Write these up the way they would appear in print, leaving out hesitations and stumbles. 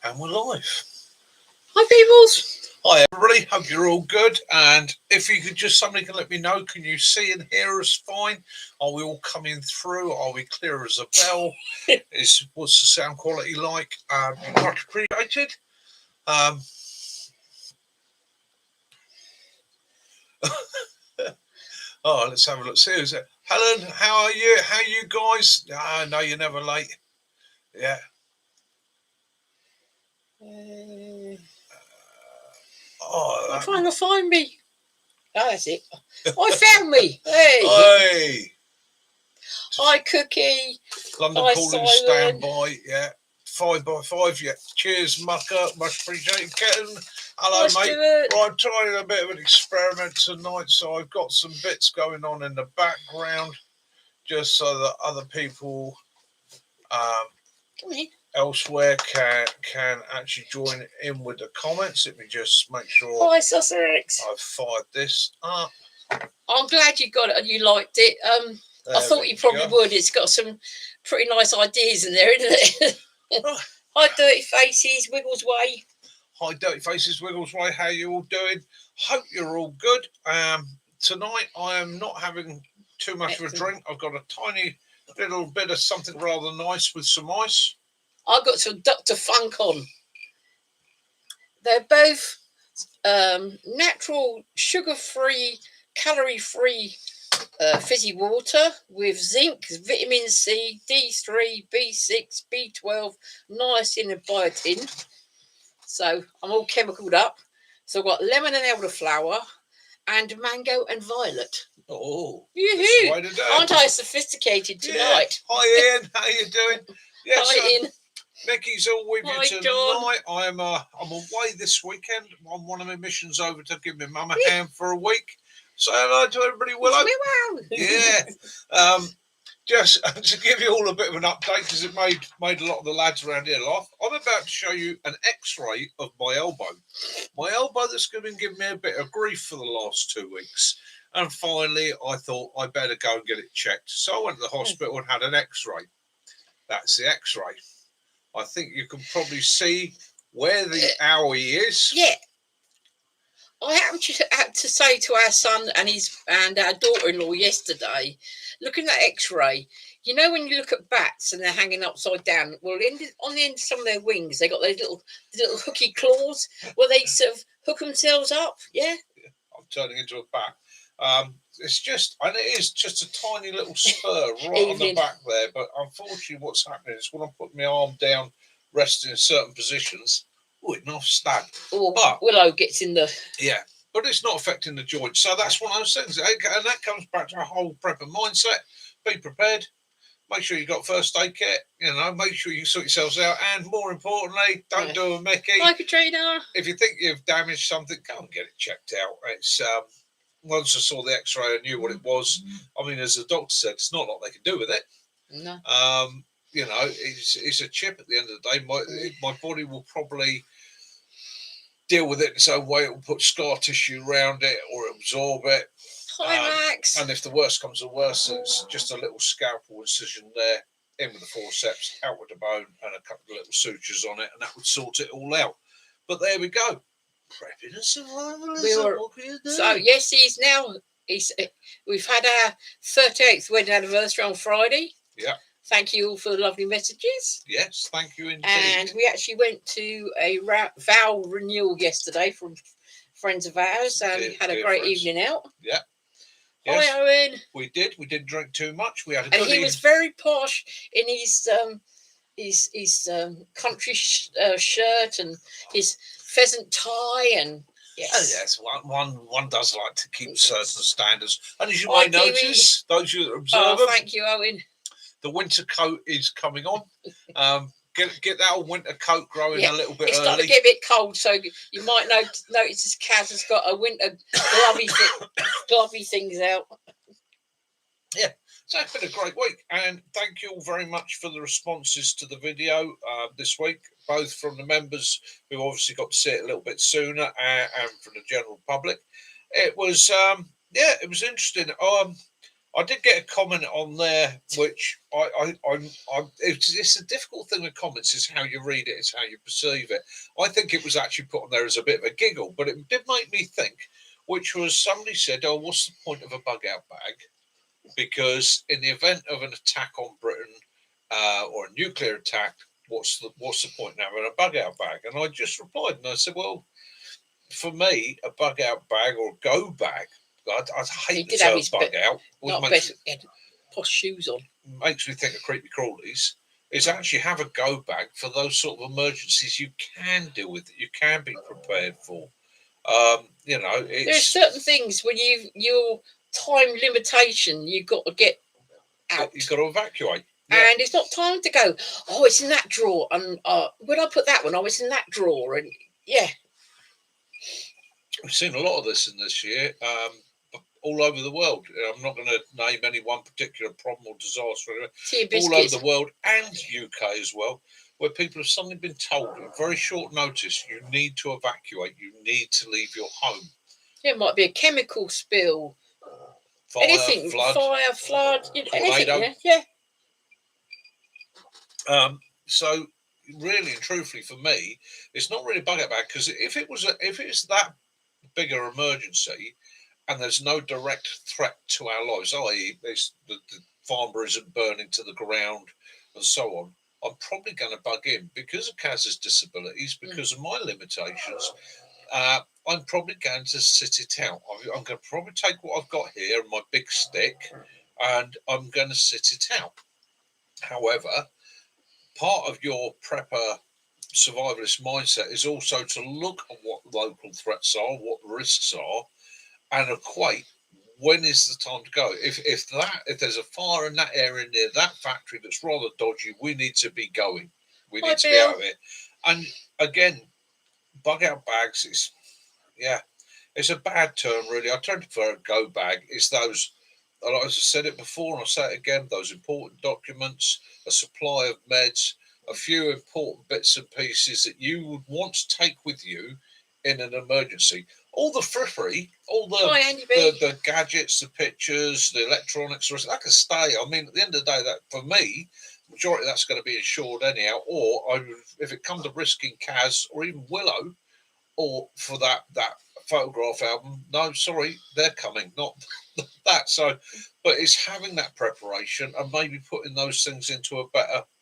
And we're live. Hi, peoples. Hi, everybody. Hope you're all good. And if you could somebody can let me know, can you see and hear us fine? Are we all coming through? Are we clear as a bell? What's the sound quality like? Much appreciated. Oh, let's have a look. See who's there. Helen, how are you? How are you guys? No, you're never late. Yeah. I'm trying to find me. Oh, that's it. I found me. Hey. Hey. Hi, Cookie. London Hi, calling standby. Yeah. 5x5. Yeah. Cheers, Mucker. Much appreciated. Kitten. Hello, mate. Right, I'm trying a bit of an experiment tonight, so I've got some bits going on in the background, just so that other people elsewhere can actually join in with the comments. Let me just make sure. Hi, Sussex. I've fired this up. I'm glad you got it and you liked it. I thought you probably would. It's got some pretty nice ideas in there, isn't it? Hi, Dirty Faces, Wiggles Way. Hi, Dirty Faces, Wiggles Way. How are you all doing? Hope you're all good. Tonight I am not having too much of a drink. I've got a tiny little bit of something rather nice with some ice. I've got some Dr. Funk on. They're both natural, sugar-free, calorie-free fizzy water with zinc, vitamin C, D3, B6, B12, niacin and biotin. So I'm all chemicaled up. So I've got lemon and elderflower and mango and violet. Oh, aren't I sophisticated tonight? Yeah. Hi, Ian. How you doing? Yes, hi, Ian. Nikki's all with you tonight. I'm away this weekend on one of my missions over to give my mum a hand for a week. Say hello to everybody, Willow. Yeah. Just to give you all a bit of an update, because it made a lot of the lads around here laugh. I'm about to show you an X-ray of my elbow. My elbow that's been giving me a bit of grief for the last 2 weeks. And finally, I thought I better go and get it checked. So I went to the hospital and had an X-ray. That's the X-ray. I think you can probably see where the owie is. Yeah. I happened to say to our son and our daughter-in-law yesterday, looking at X-ray, you know when you look at bats and they're hanging upside down, well, on the end of some of their wings, they got those little hooky claws where they sort of hook themselves up. Yeah. I'm turning into a bat. It's just, and it is just a tiny little spur right on the back there. But unfortunately, what's happening is when I'm putting my arm down, resting in certain positions, it knocks stab. But Willow gets in the. Yeah, but it's not affecting the joint. So that's what I was saying. And that comes back to a whole prep and mindset. Be prepared. Make sure you got first aid kit. Make sure you sort yourselves out. And more importantly, don't do a Mickey. Like a trainer. If you think you've damaged something, go and get it checked out. It's once I saw the X-ray, I knew what it was. I mean, as the doctor said, it's not a lot they can do with it. No. It's a chip at the end of the day. My body will probably deal with it in its own way. It will put scar tissue around it or absorb it. Hi, Max. And if the worst comes to worst, it's just a little scalpel incision there, in with the forceps, out with the bone, and a couple of little sutures on it, and that would sort it all out. But there we go. Prepping and survivalism. So yes, we've had our 38th wedding anniversary on Friday. Yeah. Thank you all for the lovely messages. Yes, thank you indeed. And we actually went to a vow renewal yesterday from friends of ours and had a great evening out. Yeah. Yes, hi, Owen. We didn't drink too much. We had a good evening. He was very posh in his country shirt and his pheasant tie and. Yes. One does like to keep certain standards. And as you may notice, those who observe them, thank you, Owen. The winter coat is coming on. Get that old winter coat growing a little bit early. It's starting to get a bit cold, so you might notice this Kaz has got a winter glovey things out. Yeah, so it's been a great week, and thank you all very much for the responses to the video this week, both from the members who obviously got to see it a little bit sooner, and from the general public. It was it was interesting. I did get a comment on there, which it's a difficult thing with comments. Is how you read it, it's how you perceive it. I think it was actually put on there as a bit of a giggle, but it did make me think. Which was somebody said, "Oh, what's the point of a bug out bag? Because in the event of an attack on Britain or a nuclear attack, what's the point in having a bug out bag?" And I just replied, and I said, "Well, for me, a bug out bag or a go bag." I hate the term bug out. Not better. Posh shoes on. Makes me think of creepy crawlies. Is actually have a go bag for those sort of emergencies you can deal with, that you can be prepared for. You know, there's certain things when your time limitation, you've got to get out. You've got to evacuate. Yeah. And it's not time to go, oh, it's in that drawer. And when I put that one, oh, it's in that drawer. And yeah. We've seen a lot of this in this year, all over the world. I'm not going to name any one particular problem or disaster. All over the world and UK as well, where people have suddenly been told at very short notice, you need to evacuate, you need to leave your home. Yeah, it might be a chemical spill. Fire, anything, flood, anything, yeah. So really and truthfully for me, it's not really bug out bag, because if it's that bigger emergency and there's no direct threat to our lives, i.e. the farmer isn't burning to the ground and so on, I'm probably going to bug in because of Kaz's disabilities, because of my limitations. I'm probably going to sit it out. I'm going to probably take what I've got here, my big stick, and I'm going to sit it out. However, part of your prepper survivalist mindset is also to look at what local threats are, what risks are, and equate when is the time to go. If there's a fire in that area near that factory that's rather dodgy, we need to be going. We need to be out of it. And again, bug out bags is, it's a bad term really. I tend to prefer a go bag. It's those, as I said it before and I'll say it again, those important documents, a supply of meds, a few important bits and pieces that you would want to take with you in an emergency. All the frippery, all the gadgets, the pictures, the electronics, that can stay. I mean, at the end of the day, that for me, majority of that's going to be insured anyhow. Or if it comes to risking Kaz or even Willow, or for that photograph album, no, sorry, they're coming, not that. So, but it's having that preparation and maybe putting those things into a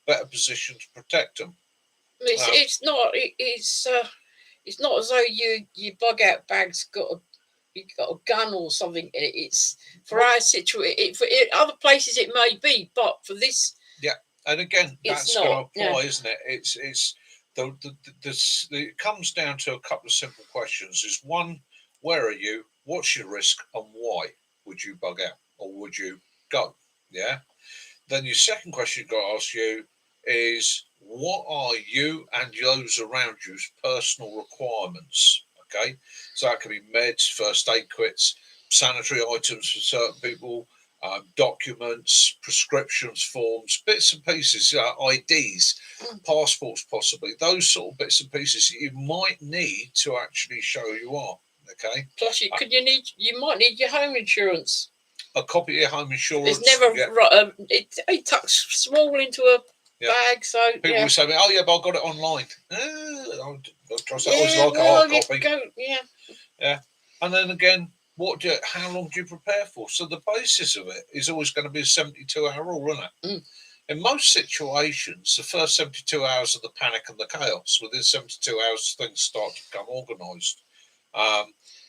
better position to protect them. It's not as though your bug out bag's got a gun or something. It's for our situation. For other places it may be, but for this, and again, that's going to apply, isn't it? It's it comes down to a couple of simple questions. Is one, where are you? What's your risk, and why would you bug out or would you go? Yeah. Then your second question you've got to ask you is, what are you and those around you's personal requirements? Okay, so that could be meds, first aid kits, sanitary items for certain people, documents, prescriptions, forms, bits and pieces, IDs, passports, possibly those sort of bits and pieces that you might need to actually show you are. Okay. Plus, you might need your home insurance. A copy of your home insurance. It's never it tucks small into a bag, so people will say, "Oh yeah, but I got it online." I trust that always like a hard copy. Yeah, and then again, how long do you prepare for? So the basis of it is always going to be a 72-hour rule, isn't it? In most situations, the first 72 hours are the panic and the chaos. Within 72 hours, things start to become organised.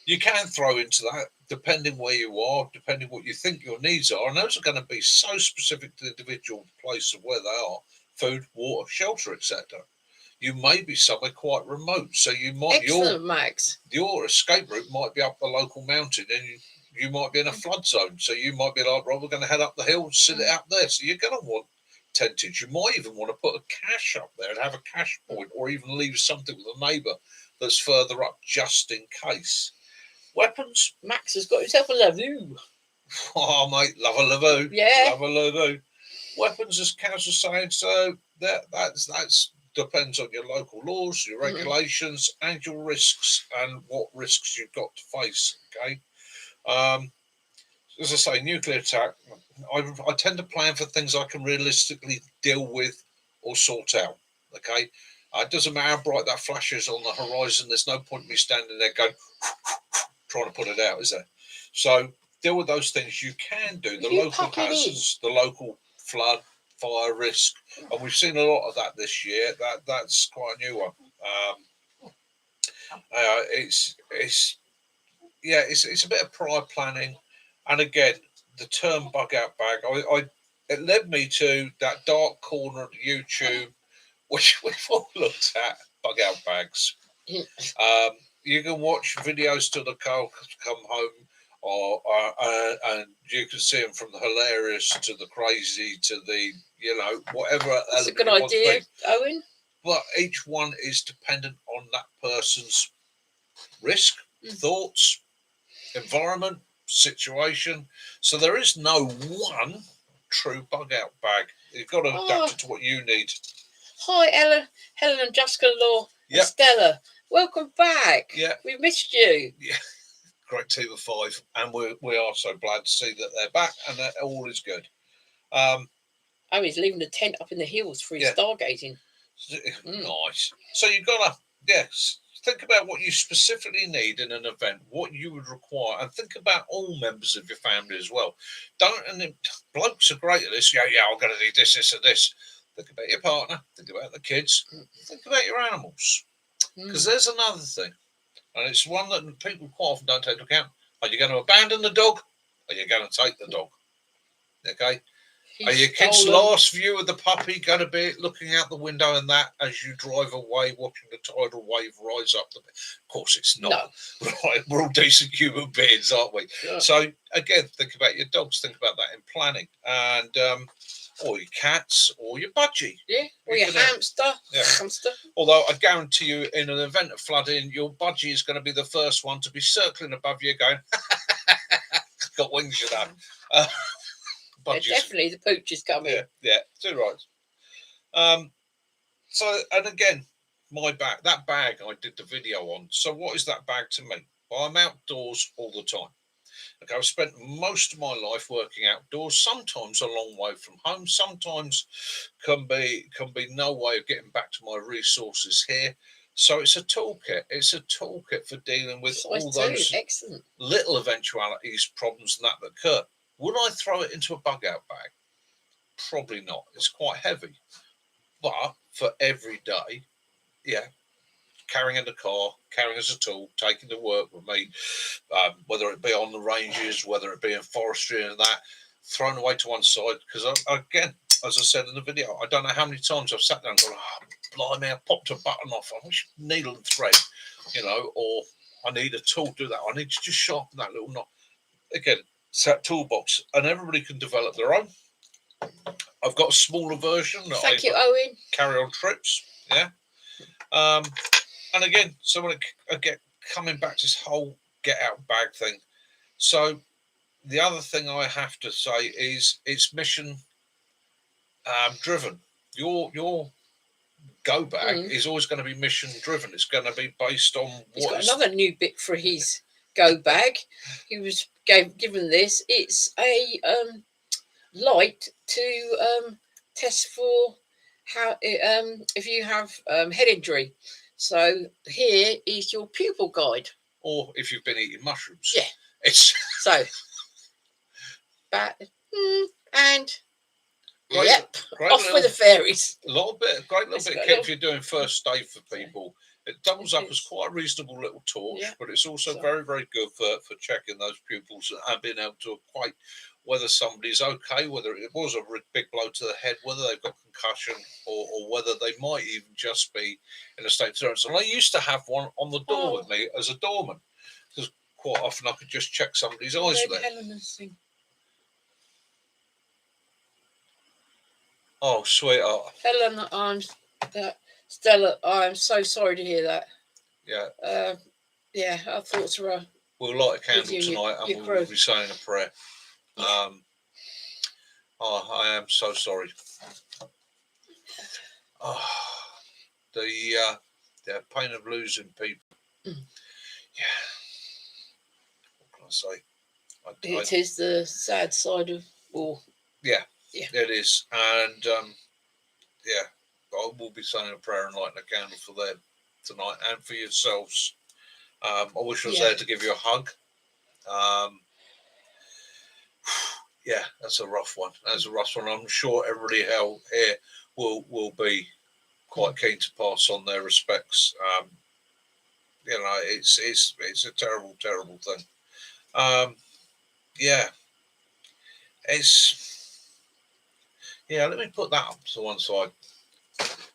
You can throw into that, depending where you are, depending what you think your needs are, and those are going to be so specific to the individual place of where they are: food, water, shelter, etc. You may be somewhere quite remote, so you might your escape route might be up the local mountain, and you might be in a flood zone, so you might be like, "Right, we're going to head up the hill and sit it out there." So you're going to want tentage. You might even want to put a cache up there and have a cache point, or even leave something with a neighbour that's further up just in case. Weapons. Max has got himself a Lavoo. Oh, mate, love a Lavoo. Yeah. Love a Lavoo. Weapons, as Kaz was saying, so that's depends on your local laws, your regulations, and your risks, and what risks you've got to face. Okay. as I say, nuclear attack, I tend to plan for things I can realistically deal with or sort out. Okay, it doesn't matter how bright that flashes on the horizon. There's no point in me standing there going trying to put it out, is there? So deal with those things you can do. The local hazards, the local flood, fire risk, and we've seen a lot of that this year. That's quite a new one. It's a bit of prior planning, and again, the term bug out bag. It led me to that dark corner of YouTube, which we've all looked at, bug out bags. You can watch videos till the car come home, and you can see them from the hilarious to the crazy to the whatever. That's a good idea, Owen. But each one is dependent on that person's risk, thoughts, environment, situation. So there is no one true bug out bag. You've got to adapt it to what you need. Hi, Helen and Jessica Law and Stella. Welcome back. Yeah. We've missed you. Yeah. Great team of 5. And we are so glad to see that they're back and that all is good. He's leaving the tent up in the hills for his stargazing. Nice. So you've got to, think about what you specifically need in an event, what you would require, and think about all members of your family as well. Blokes are great at this. I'm going to need this, this, and this. Think about your partner. Think about the kids. Think about your animals. Because there's another thing, and it's one that people quite often don't take into account. Are you going to abandon the dog? Or are you going to take the dog? Okay. Are your kids' last view of the puppy going to be looking out the window and that as you drive away, watching the tidal wave rise up? Of course, it's not. No. Right, we're all decent human beings, aren't we? Yeah. So, again, think about your dogs. Think about that in planning. And, or your cats, or your budgie. Yeah, or your hamster. Yeah. Hamster. Although, I guarantee you, in an event of flooding, your budgie is going to be the first one to be circling above you going, got wings, you know. Definitely the pooch is coming. Yeah, too right. So, and again, that bag I did the video on. So what is that bag to me? Well, I'm outdoors all the time. Okay, I've spent most of my life working outdoors, sometimes a long way from home, sometimes can be no way of getting back to my resources here. So it's a toolkit. It's a toolkit for dealing with all those little eventualities, problems and that occur. Would I throw it into a bug out bag? Probably not. It's quite heavy. But for every day, carrying in the car, carrying as a tool, taking to work with me, whether it be on the ranges, whether it be in forestry and that, thrown away to one side. Because, again, as I said in the video, I don't know how many times I've sat down and gone, blimey, I popped a button off. I wish needle and thread, or I need a tool to do that. I need to just sharpen that little knot. Again, it's that toolbox, and everybody can develop their own. I've got a smaller version that Owen. Carry on trips, and again, so again, coming back to this whole get out bag thing. So the other thing I have to say is it's mission driven. Your go bag is always going to be mission driven. It's going to be based on He's got another new bit for his go bag. He was given this. It's a light to test for how if you have head injury. So here is your pupil guide. Or if you've been eating mushrooms. Yeah. It's so and off with the fairies. Great little bit of kit if you're doing first aid for people. It doubles up as quite a reasonable little torch, but it's also very, very good for checking those pupils and being able to equate whether somebody's okay, whether it was a big blow to the head, whether they've got concussion, or whether they might even just be in a state of trance. And I used to have one on the door with me as a doorman, because quite often I could just check somebody's eyes with it. Oh, sweetheart. Helen, Stella, I'm so sorry to hear that. Yeah. Our thoughts are. We'll light a candle tonight and we'll be saying a prayer. I am so sorry. The pain of losing people. Yeah. What can I say? It is the sad side of war. Yeah, it is. And yeah, I will be saying a prayer and lighting a candle for them tonight and for yourselves. I wish I was there to give you a hug. Yeah, that's a rough one. That's a rough one. I'm sure everybody here will be quite keen to pass on their respects. You know, it's a terrible, terrible thing. Yeah, let me put that up to one side.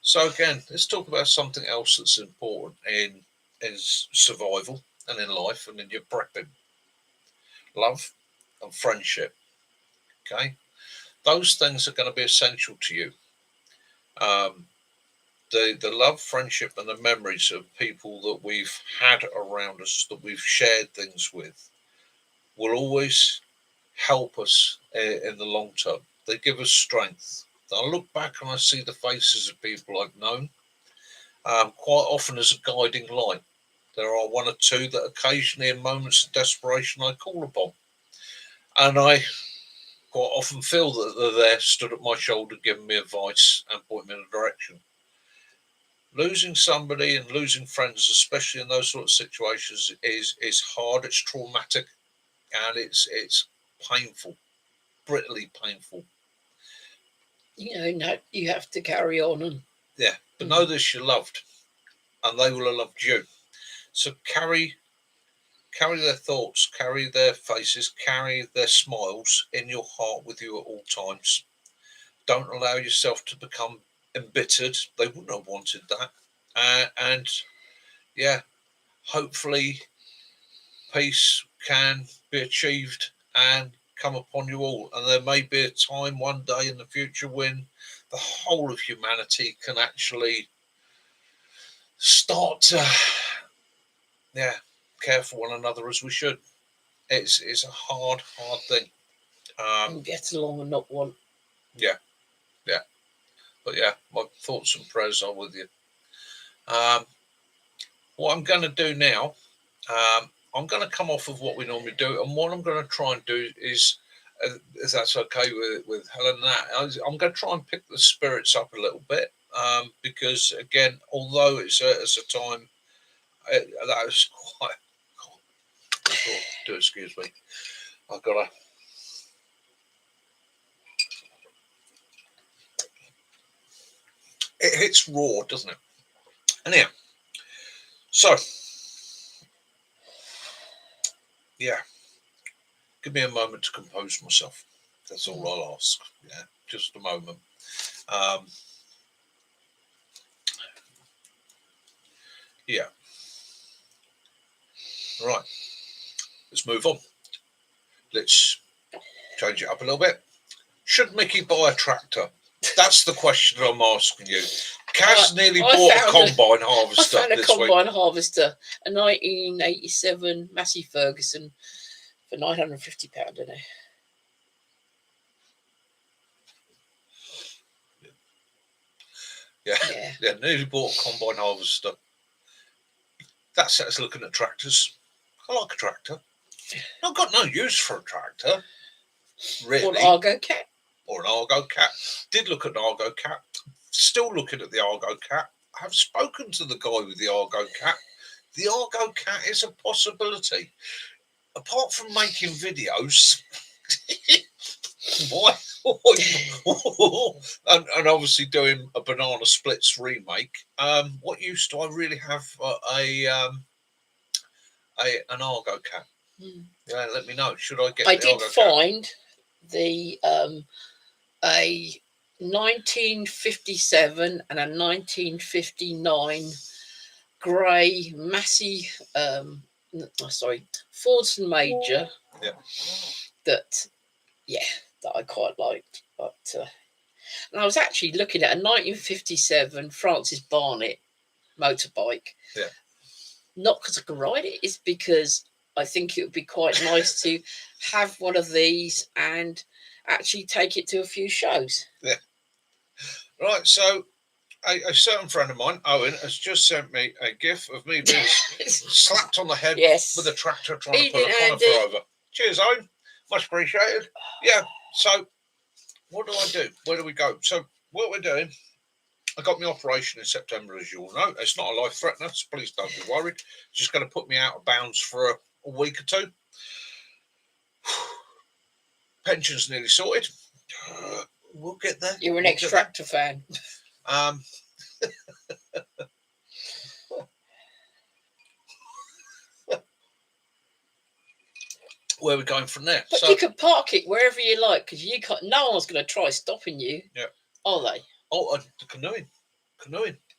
So again, let's talk about something else that's important in survival and in life and in your prepping. Love and friendship. Okay, those things are going to be essential to you. The love, friendship, and the memories of people that we've had around us, that we've shared things with, will always help us in the long term. They give us strength. I look back and I see the faces of people I've known, quite often as a guiding light. There are one or two that occasionally, in moments of desperation, I call upon. And I quite often feel that they're there, stood at my shoulder, giving me advice and pointing me in a direction. Losing somebody and losing friends, especially in those sort of situations, is hard. It's traumatic, and it's painful, bitterly painful. You know, you have to carry on and but know this: you're loved, and they will have loved you. So carry their thoughts, carry their faces, carry their smiles in your heart with you at all times. Don't allow yourself to become embittered. They wouldn't have wanted that. And yeah, hopefully peace can be achieved and come upon you all. And there may be a time one day in the future when the whole of humanity can actually start to care for one another as we should. It's a hard thing. Get along and not want. Yeah. But yeah, my thoughts and prayers are with you. What I'm going to do now, I'm going to come off of what we normally do, and what I'm going to try and do is, if that's okay with Helen, I'm going to try and pick the spirits up a little bit, because again, although it's a time that is quite. Oh, do excuse me. I've got to. It hits raw, doesn't it? Anyhow, so yeah, give me a moment to compose myself. That's all I'll ask. Yeah, just a moment. Yeah. Right. Let's move on. Let's change it up a little bit. Should Mickey buy a tractor? That's the question I'm asking you. Kaz nearly bought a combine harvester. I found a combine harvester, a 1987 Massey Ferguson for £950 in it. Yeah, nearly bought a combine harvester. That sets looking at tractors. I like a tractor. I've got no use for a tractor, really. Or an Argo Cat. Or an Argo Cat. Did look at an Argo Cat. Still looking at the Argo Cat. I've spoken to the guy with the Argo Cat. The Argo Cat is a possibility. Apart from making videos, why? and obviously doing a Banana Splits remake. What use do I really have an Argo Cat? Yeah, let me know. Should I get? I did find the a 1957 and a 1959 grey Massey Fordson Major. Yeah. That I quite liked, but and I was actually looking at a 1957 Francis Barnett motorbike. Yeah. Not because I can ride it, it's because I think it would be quite nice to have one of these and actually take it to a few shows. Yeah. Right, so a certain friend of mine, Owen, has just sent me a gif of me being slapped on the head with a tractor trying to pull a conifer over. Cheers, Owen. Much appreciated. Yeah. So, what do I do? Where do we go? So, what we're doing, I got my operation in September, as you all know. It's not a life threatener, so please don't be worried. It's just going to put me out of bounds for a week or two. Pension's nearly sorted. We'll get there. You're an Extractor fan. Where are we going from there? But you can park it wherever you like, because you can't. No one's going to try stopping you. Yeah. Are they? Oh, the canoeing.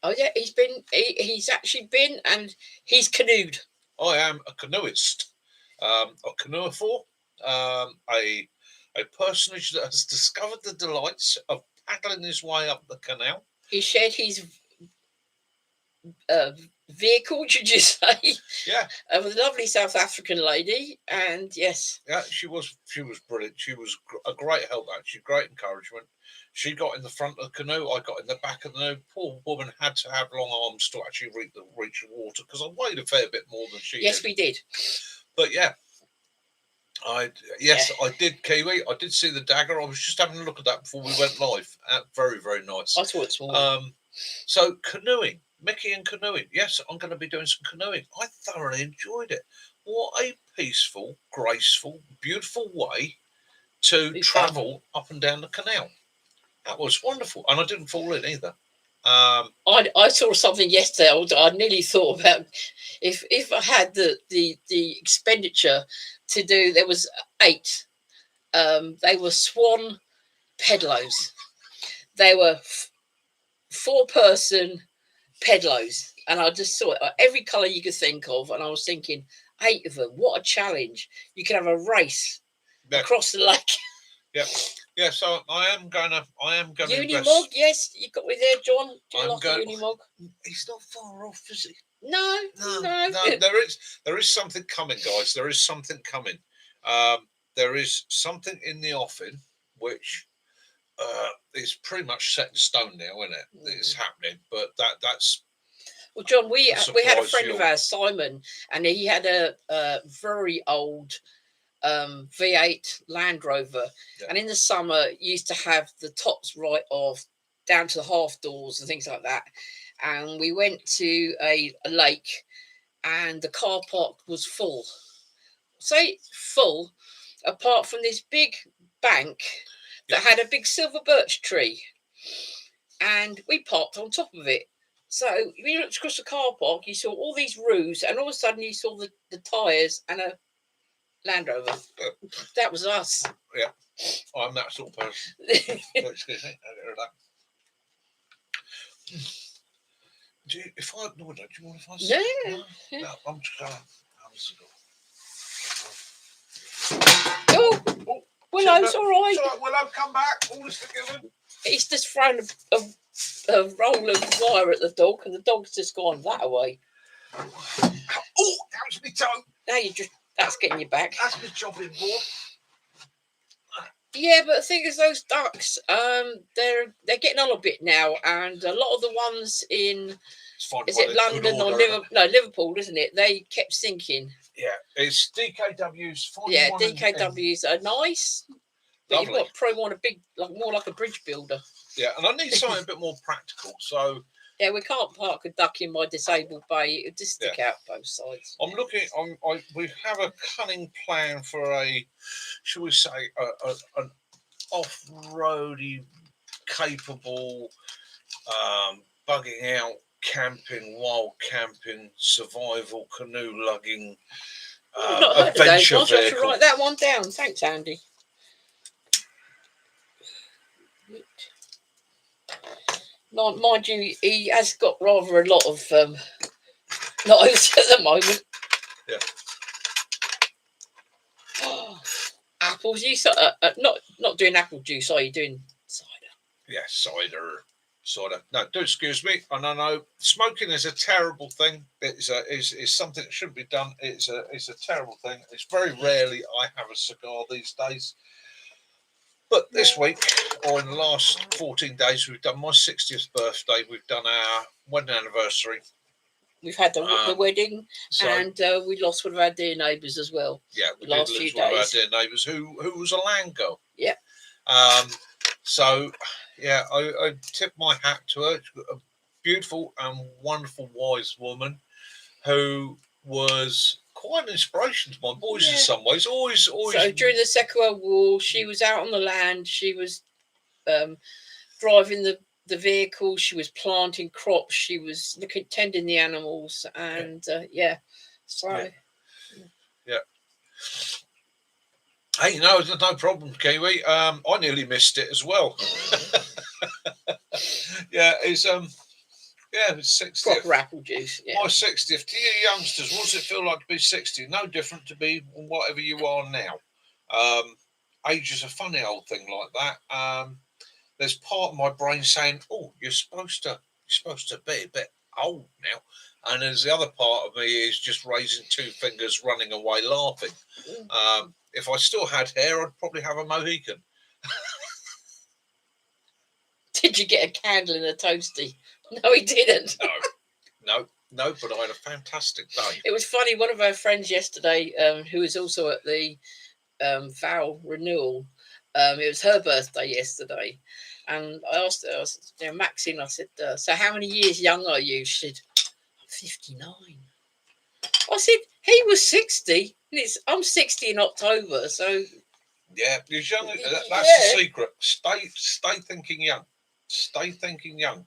Oh yeah, he's actually been, and he's canoed. I am a canoeist, a canoeophile, a personage that has discovered the delights of paddling his way up the canal. He shared his vehicle, did you say? Yeah. With a lovely South African lady, and yes. Yeah, she was brilliant. She was a great help, actually, great encouragement. She got in the front of the canoe. I got in the back of the canoe. Poor woman had to have long arms to actually reach the water because I weighed a fair bit more than she did. Yes, we did. But yeah, I did, Kiwi. I did see the dagger. I was just having a look at that before we went live. Very, very nice. I saw it small. So canoeing, Mickey and canoeing. Yes, I'm going to be doing some canoeing. I thoroughly enjoyed it. What a peaceful, graceful, beautiful way to travel up and down the canal. That was wonderful, and I didn't fall in either. I saw something yesterday. I nearly thought about if I had the expenditure to do. There was 8. They were swan pedlos. They were 4-person pedlos, and I just saw it every colour you could think of, and I was thinking, 8 of them. What a challenge! You could have a race across the lake. Yeah. Yeah, so I am gonna Unimog, yes, you got me there, John. Do you like a Unimog? He's not far off, is he? No. There is something coming, guys. There is something coming. There is something in the offing which is pretty much set in stone now, isn't it? It's happening, but that's. Well, John, we had a friend of ours, Simon, and he had a very old V8 Land Rover, and in the summer used to have the tops right off down to the half doors and things like that. And we went to a lake, and the car park was full. Say full, apart from this big bank that had a big silver birch tree, and we parked on top of it. So when you looked across the car park, you saw all these roofs, and all of a sudden you saw the tyres and a Land Rover. That was us. Yeah, I'm that sort of person. Excuse me. Do you want to Yeah. No, I'm just going to have a cigar. Oh, Willow's all right. It's all right, Willow, come back. All is forgiven. He's just thrown a roll of wire at the dog, and the dog's just gone that way. Oh, that was my toe. Now that's getting you back. That's my chopping board. Yeah, but the thing is, those ducks, they're getting on a bit now, and a lot of the ones in London or Liverpool, isn't it? They kept sinking. Yeah, it's DKWs. DKWs are nice, but lovely. You've got probably want a big, more like a bridge builder. Yeah, and I need something a bit more practical. So yeah, we can't park a duck in my disabled bay. It'll just stick out both sides. I'm looking. We have a cunning plan for shall we say, an off-roady, capable, bugging out, camping, wild camping, survival, canoe lugging, adventure vehicle. I should write that one down. Thanks, Andy. Mind you, he has got rather a lot of knives at the moment. Yeah. Apples. You not doing apple juice, are you? Doing cider? Yeah, cider. No, do excuse me. I know smoking is a terrible thing. It's something that shouldn't be done. It's a terrible thing. It's very rarely I have a cigar these days. But this week, or in the last 14 days, we've done my 60th birthday. We've done our wedding anniversary. We've had the wedding, so, and we lost one of our dear neighbours as well. Yeah, we did lose one of our dear neighbours who was a land girl. Yeah. So, yeah, I tip my hat to her. A beautiful and wonderful, wise woman who was quite an inspiration to my boys in some ways. Always. So during the Second World War, she was out on the land. She was driving the vehicle. She was planting crops. She was tending the animals, and So. Yeah. Hey, no, there's no problem, Kiwi. I nearly missed it as well. Yeah, it's it's 60th. Proper apple juice. Yeah. My 60th. To you youngsters, what does it feel like to be 60? No different to be whatever you are now. Age is a funny old thing like that. There's part of my brain saying, "Oh, you're supposed to be a bit old now," and there's the other part of me is just raising two fingers, running away, laughing. If I still had hair, I'd probably have a Mohican. Did you get a candle in a toasty? No, he didn't. No, but I had a fantastic day. It was funny. One of our friends yesterday, who was also at the vow renewal, it was her birthday yesterday, and I asked her, Maxine, I said, so how many years young are you? She said, I'm 59. I said, he was 60, and I'm 60 in October, so... Yeah, you're young. That's the secret. Stay thinking young. Stay thinking young.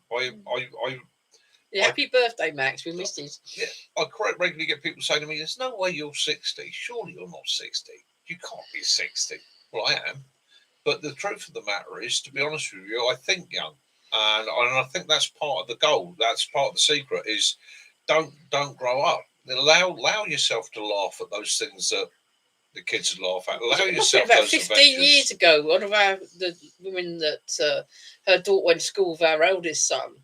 Happy birthday, Max. We missed it. Yeah, I quite regularly get people saying to me, "There's no way you're 60. Surely you're not 60. You can't be 60." Well, I am. But the truth of the matter is, to be honest with you, I think young, and I think that's part of the goal. That's part of the secret. Is don't grow up. Allow yourself to laugh at those things that the kids would laugh at. Allow yourself about those 15 adventures. years ago, one of the women that her daughter went to school with our eldest son,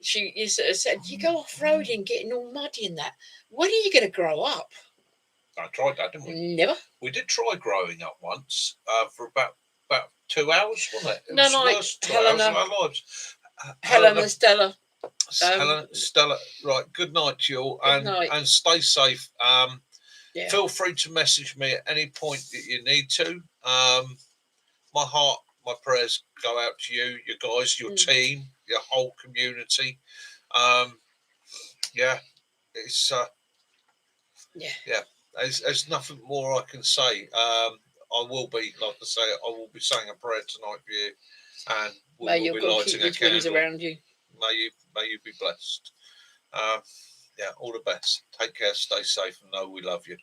she said, "You go off-roading, getting all muddy and that. When are you going to grow up?" I tried that, didn't we? Never. We did try growing up once for about 2 hours, wasn't it? It no, was like worst 2 hours of our lives. Helena, Stella. Stella, right. Good night to you all, and stay safe. Feel free to message me at any point that you need to. My heart, my prayers go out to you, you guys, your team, your whole community. It's There's nothing more I can say. I will be, like I say, I will be saying a prayer tonight for you, and we will be lighting a candle around you. May you be blessed. All the best. Take care, stay safe, and know we love you.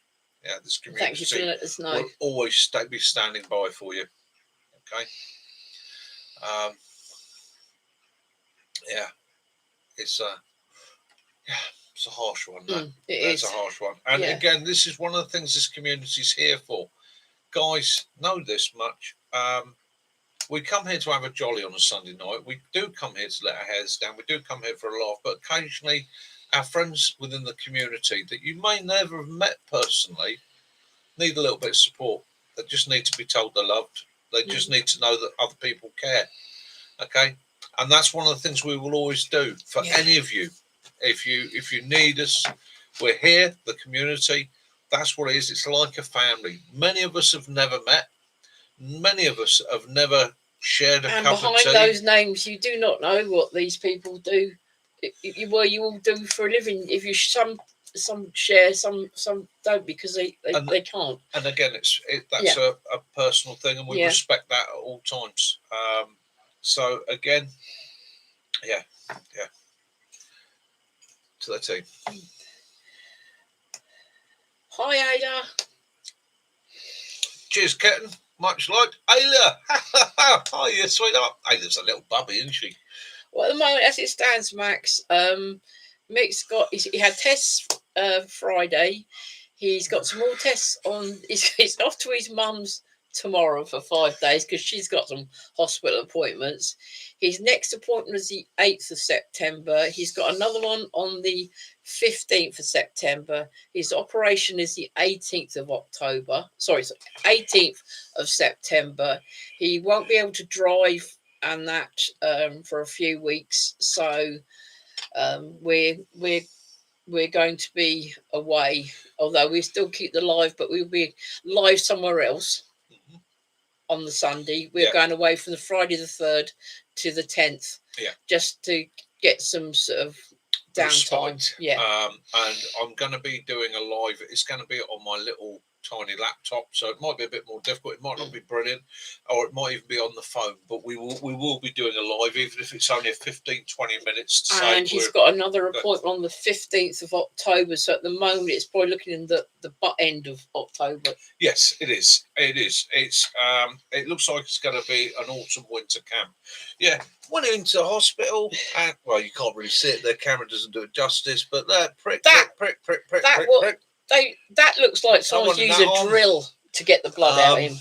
Yeah, this community Thank you for letting us know. will always be standing by for you. Okay. It's a harsh one. It's a harsh one. And again, this is one of the things this community is here for. Guys, know this much. We come here to have a jolly on a Sunday night. We do come here to let our hairs down. We do come here for a laugh. But occasionally, our friends within the community that you may never have met personally need a little bit of support. They just need to be told they're loved. They just need to know that other people care. Okay? And that's one of the things we will always do for any of you. If you need us, we're here, the community. That's what it is. It's like a family. Many of us have never met. Many of us have never shared a cup of tea. And behind those names, you do not know what these people do. What you all do for a living. If you some share, some don't, because they can't. And again, that's a personal thing, and we respect that at all times. So again, to the team. Hi, Ada. Cheers, kitten. Much like Ayla. Hi, you sweetheart. Ayla's a little bubby, isn't she? Well, at the moment, as it stands, Max, Mick's he had tests Friday. He's got some more tests on. He's off to his mum's tomorrow for 5 days because she's got some hospital appointments. His next appointment is the 8th of September. He's got another one on the 15th of September. His operation is the 18th of October. Sorry, 18th of September. He won't be able to drive and that for a few weeks. So we're we're going to be away, although we still keep the live, but we'll be live somewhere else on the Sunday. We're going away from the Friday the 3rd to the 10th, just to get some sort of downtime. And I'm going to be doing a live. It's going to be on my little tiny laptop, so it might be a bit more difficult. It might not be brilliant, or it might even be on the phone, but we will be doing a live, even if it's only a 15-20 minutes. And he's got another appointment on the 15th of October, so at the moment it's probably looking in the butt end of October. Yes, it is. It looks like it's going to be an autumn winter camp. Went into hospital, and well, you can't really see it. The camera doesn't do it justice, but prick. That looks like someone's used a drill to get the blood out of him.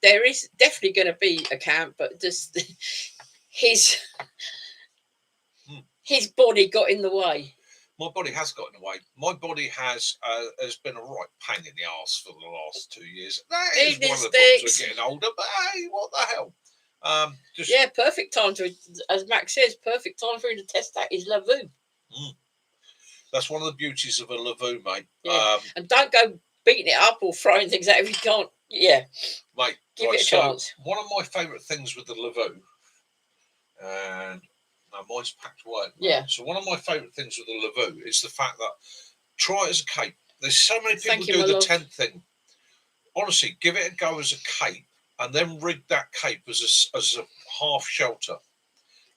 There is definitely going to be a camp, but just his body got in the way. My body has got in the way. My body has been a right pain in the arse for the last 2 years. That is one of the problems with getting older. But hey, what the hell? Perfect time to, as Max says, perfect time for him to test out his Lavoo. That's one of the beauties of a Lavoo, mate. And don't go beating it up or throwing things out if you can't. Mate, give it a chance. One of my favourite things with the Lavoo, and mine's packed away. So one of my favourite things with the Lavoo is the fact that try it as a cape. There's so many people do the tent thing. Honestly, give it a go as a cape, and then rig that cape as a half shelter.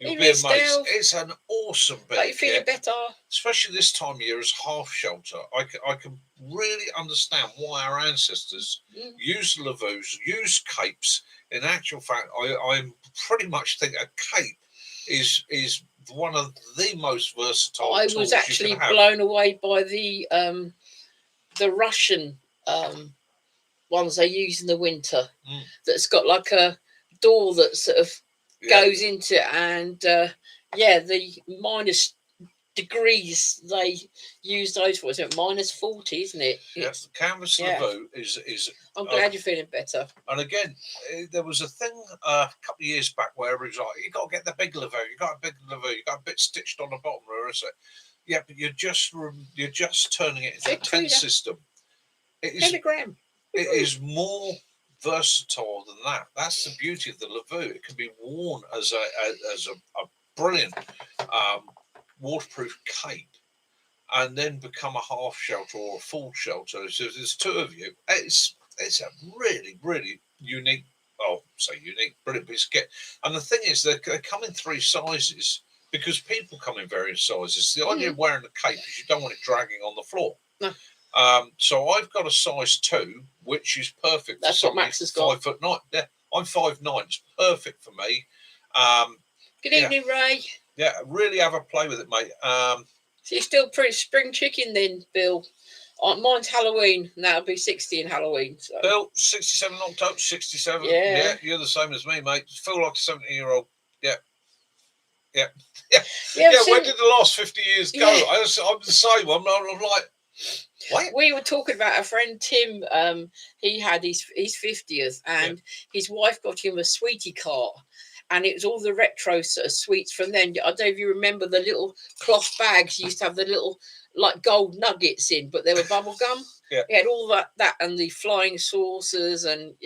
You'll be amazed. It's an awesome bit. Are you feeling better? Especially this time of year as half shelter. I can really understand why our ancestors used Lavoos, used capes. In actual fact, I pretty much think a cape is one of the most versatile. I was actually blown away by the Russian ones they use in the winter. That's got like a door that sort of goes into it, and the minus degrees they use those for. Is it -40, isn't it? Yes, the canvas Lavoo is. I'm glad you're feeling better. And again, there was a thing a couple of years back where it was like, you got to get the big Lavoo. You got a big Lavoo. You got a bit stitched on the bottom, or is it? Yeah, but you're just turning it into a tent system. It is more versatile than that. That's the beauty of the Lavoo. It can be worn as a brilliant waterproof cape, and then become a half shelter or a full shelter. So there's two of you. It's a really, really unique. Unique, brilliant piece of kit. And the thing is, they come in 3 sizes because people come in various sizes. The idea of wearing a cape is you don't want it dragging on the floor. No. So I've got a size 2, which is perfect. That's for what Max has got. 5'9". Yeah, I'm 5'9". It's perfect for me. Good evening, Ray. Yeah, really have a play with it, mate. So you're still pretty spring chicken then, Bill? Mine's Halloween. And that'll be 60 in Halloween. So. Bill, 67 October, 67. Yeah, you're the same as me, mate. Feel like a 70-year-old. Yeah. Where did the last 50 years go? I'm the same. I'm like, what? We were talking about a friend, Tim. He had his 50th, and his wife got him a sweetie cart. And it was all the retro sort of sweets from then. I don't know if you remember the little cloth bags used to have the little like gold nuggets in, but they were bubble gum. It had all that and the flying saucers and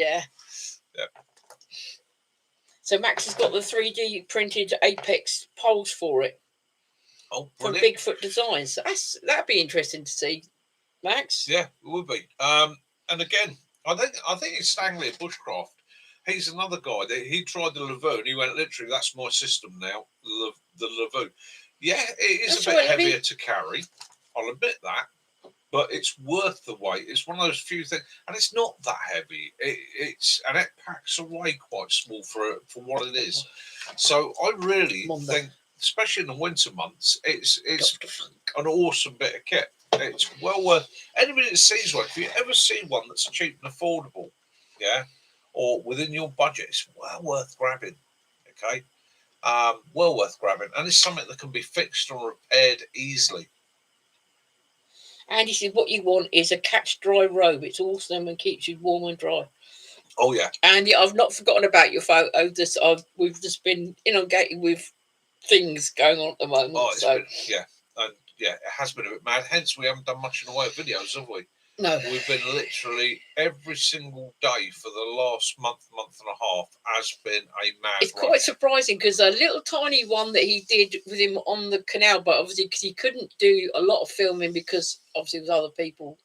So Max has got the 3D printed Apex poles for it. Oh, from Bigfoot Designs. So that'd be interesting to see, Max. Yeah, it would be. And again, I think it's Stanley at Bushcraft. He's another guy that he tried the Lavoo and he went, literally, that's my system now, the Lavoo. Yeah, it is a bit heavier to carry. I'll admit that, but it's worth the weight. It's one of those few things, and it's not that heavy. It packs away quite small for what it is. So I really think, especially in the winter months, it's an awesome bit of kit. It's well worth. Anybody that sees one, if you ever see one that's cheap and affordable, or within your budget, it's well worth grabbing. Okay, well worth grabbing, and it's something that can be fixed or repaired easily. And he said, what you want is a catch dry robe. It's awesome and keeps you warm and dry. Oh yeah. And I've not forgotten about your photo. We've just been inundated with things going on at the moment. Oh, so been, it has been a bit mad. Hence, we haven't done much in the way of videos, have we? No. We've been literally every single day for the last month and a half has been a mad It's rush. quite surprising because a little tiny one that he did with him on the canal, but obviously because he couldn't do a lot of filming because obviously there was other people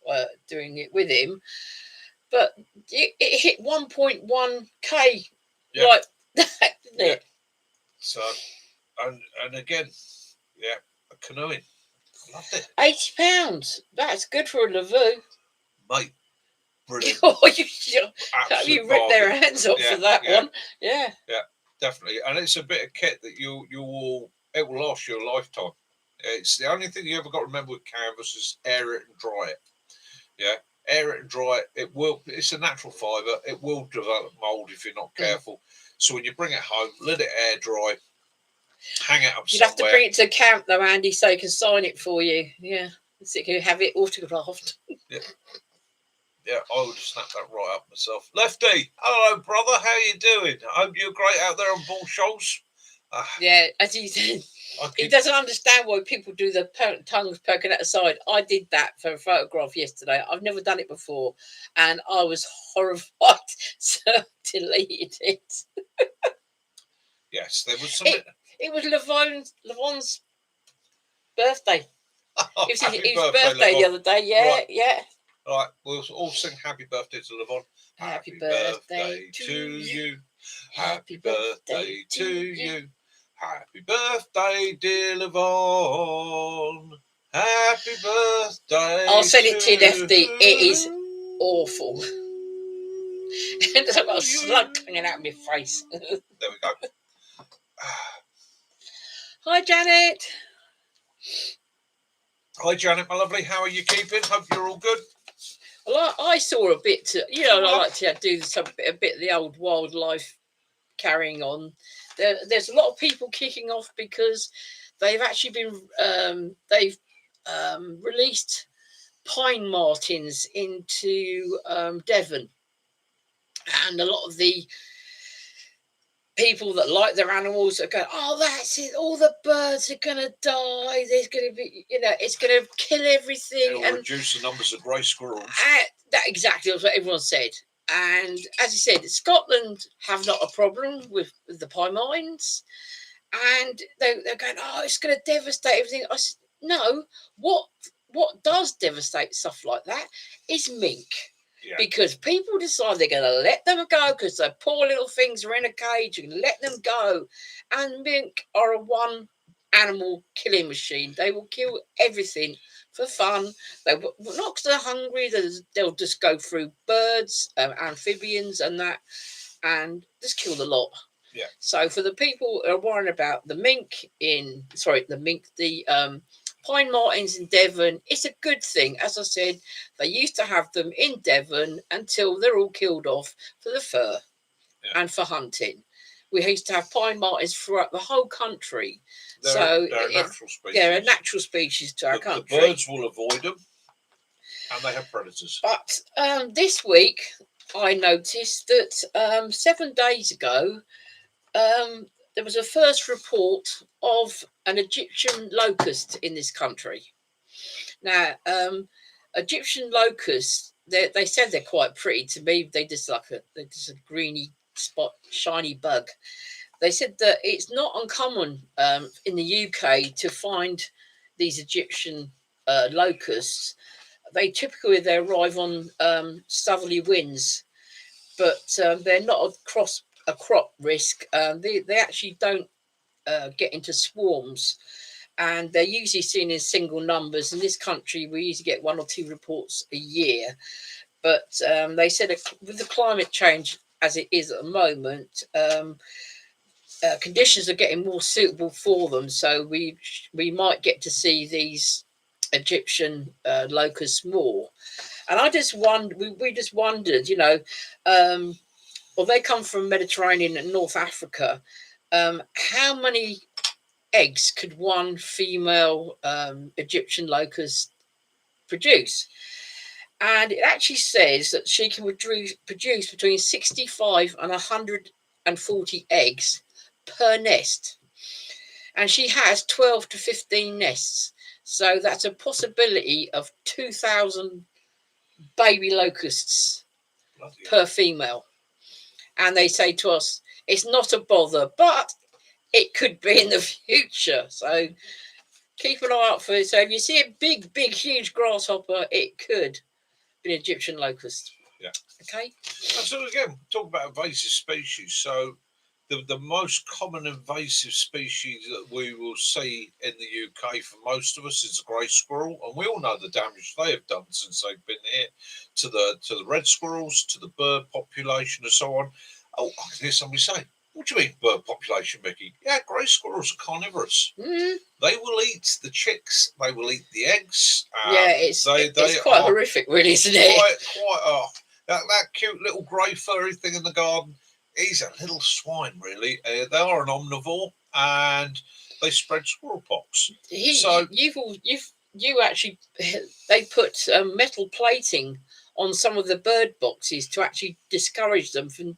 doing it with him. But it hit 1.1k like that, didn't it? So, and again, a canoeing. Loved it. £80. That's good for a Lavoo. Mate, brilliant. You ripped their hands off for that one. Yeah. Yeah, definitely. And it's a bit of kit that it will last you a lifetime. It's the only thing you ever got to remember with canvas is air it and dry it. Yeah. Air it and dry it. It's a natural fibre. It will develop mould if you're not careful. So when you bring it home, let it air dry, hang it up You'd have to bring it to camp though, Andy, so he can sign it for you. Yeah. So you can have it autographed. Yeah, I would have snapped that right up myself. Lefty, hello, brother. How you doing? I hope you're great out there on Bull Shoals. Yeah, as he said, he doesn't understand why people do the tongues poking at the side. I did that for a photograph yesterday. I've never done it before, and I was horrified, so deleted it. Yes, there was some. It was Levon's birthday. Oh, it was his birthday the other day. Yeah, right. Yeah. All right, we'll all sing happy birthday to Levon. Happy birthday to you. Happy birthday to you. Happy birthday, dear Levon. Happy birthday. I'll send it to you, Lefty. It is awful. I've got a slug hanging out of my face. There we go. Hi, Janet. Hi, Janet, my lovely. How are you keeping? Hope you're all good. Well, I saw a bit. I like to do a bit of the old wildlife carrying on. There's a lot of people kicking off because they've actually been released pine martins into Devon, and a lot of the people that like their animals are going, oh, that's it, all the birds are going to die, there's going to be, it's going to kill everything. It'll reduce the numbers of grey squirrels. That exactly was what everyone said. And as I said, Scotland have not a problem with the pine mines, and they're going, oh, it's going to devastate everything. I said, no, what does devastate stuff like that is mink. Yeah. Because people decide they're going to let them go because the poor little things are in a cage and let them go. And mink are a one animal killing machine. They will kill everything for fun. They not because they're hungry. They'll just go through birds, amphibians, and that, and just kill the lot. Yeah. So for the people who are worrying about the pine martins in Devon, it's a good thing. As I said, they used to have them in Devon until they're all killed off for the fur and for hunting. We used to have pine martins throughout the whole country. They're a natural species. They're a natural species to our country. The birds will avoid them, and they have predators. But this week, I noticed that 7 days ago, there was a first report of an Egyptian locust in this country. Now, Egyptian locusts, they said they're quite pretty. To me, they're just a greeny spot, shiny bug. They said that it's not uncommon in the UK to find these Egyptian locusts. They arrive on southerly winds, but they're not a crop risk. They actually don't get into swarms, and they're usually seen in single numbers. In this country, we usually get 1 or 2 reports a year, but they said with the climate change as it is at the moment, conditions are getting more suitable for them, so we might get to see these Egyptian locusts more. And I just wondered, we just wondered, well, they come from Mediterranean and North Africa. How many eggs could one female Egyptian locust produce? And it actually says that she can produce between 65 and 140 eggs per nest. and she has 12 to 15 nests. So that's a possibility of 2,000 baby locusts per female. And they say to us, it's not a bother, but it could be in the future. So keep an eye out for it. So if you see a big, huge grasshopper, it could be an Egyptian locust. Yeah. Okay. And so again, talk about invasive species. So the most common invasive species that we will see in the UK for most of us is the grey squirrel, and we all know the damage they have done since they've been here to the red squirrels, to the bird population, and so on. Oh, I can hear somebody say, "What do you mean bird population, Mickey?" Yeah, grey squirrels are carnivorous. Mm. They will eat the chicks. They will eat the eggs. It's quite horrific, really, isn't it? Quite. That cute little grey furry thing in the garden. He's a little swine, really. They are an omnivore, and they spread squirrel pox. You actually, they put metal plating on some of the bird boxes to actually discourage them from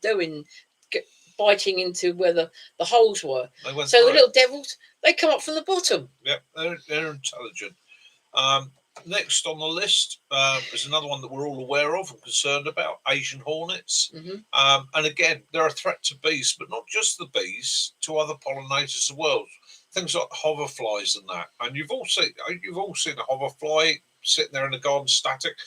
biting into where the holes were. So the little devils, they come up from the bottom. Yep, they're intelligent. Next on the list is another one that we're all aware of and concerned about, Asian hornets. Mm-hmm. And again, they're a threat to bees, but not just the bees, to other pollinators as well. Things like hoverflies and that. And you've all seen a hoverfly sitting there in the garden static.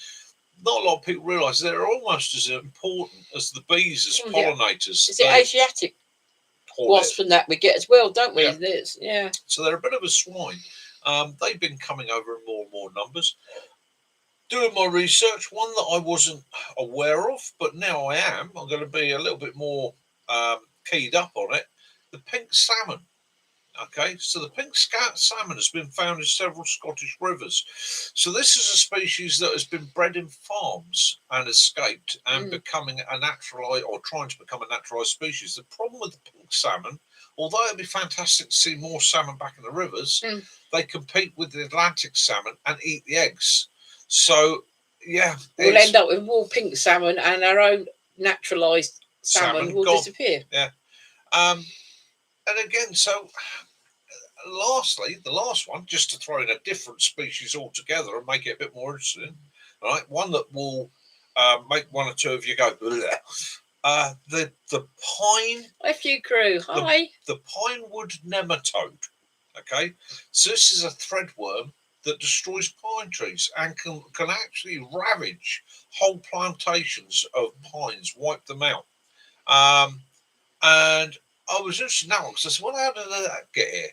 Not a lot of people realise they're almost as important as the bees as pollinators. Is it Asiatic wasps and that we get as well, don't we? Yeah. So they're a bit of a swine. They've been coming over in more and more numbers. Doing my research, one that I wasn't aware of, but now I am. I'm going to be a little bit more keyed up on it. The pink salmon. Okay, so the pink salmon has been found in several Scottish rivers. So this is a species that has been bred in farms and escaped and becoming a naturalized, or trying to become a naturalized species. The problem with the pink salmon, although it'd be fantastic to see more salmon back in the rivers, they compete with the Atlantic salmon and eat the eggs. So, yeah. We'll end up with more pink salmon, and our own naturalised salmon will disappear. Yeah. And again, so lastly, the last one, just to throw in a different species altogether and make it a bit more interesting, right? One that will make one or two of you go, bleh. The pine. FU crew, hi. The pinewood nematode. Okay, so this is a threadworm that destroys pine trees and can actually ravage whole plantations of pines, wipe them out. And I was interested now because I said, well, how did that get here?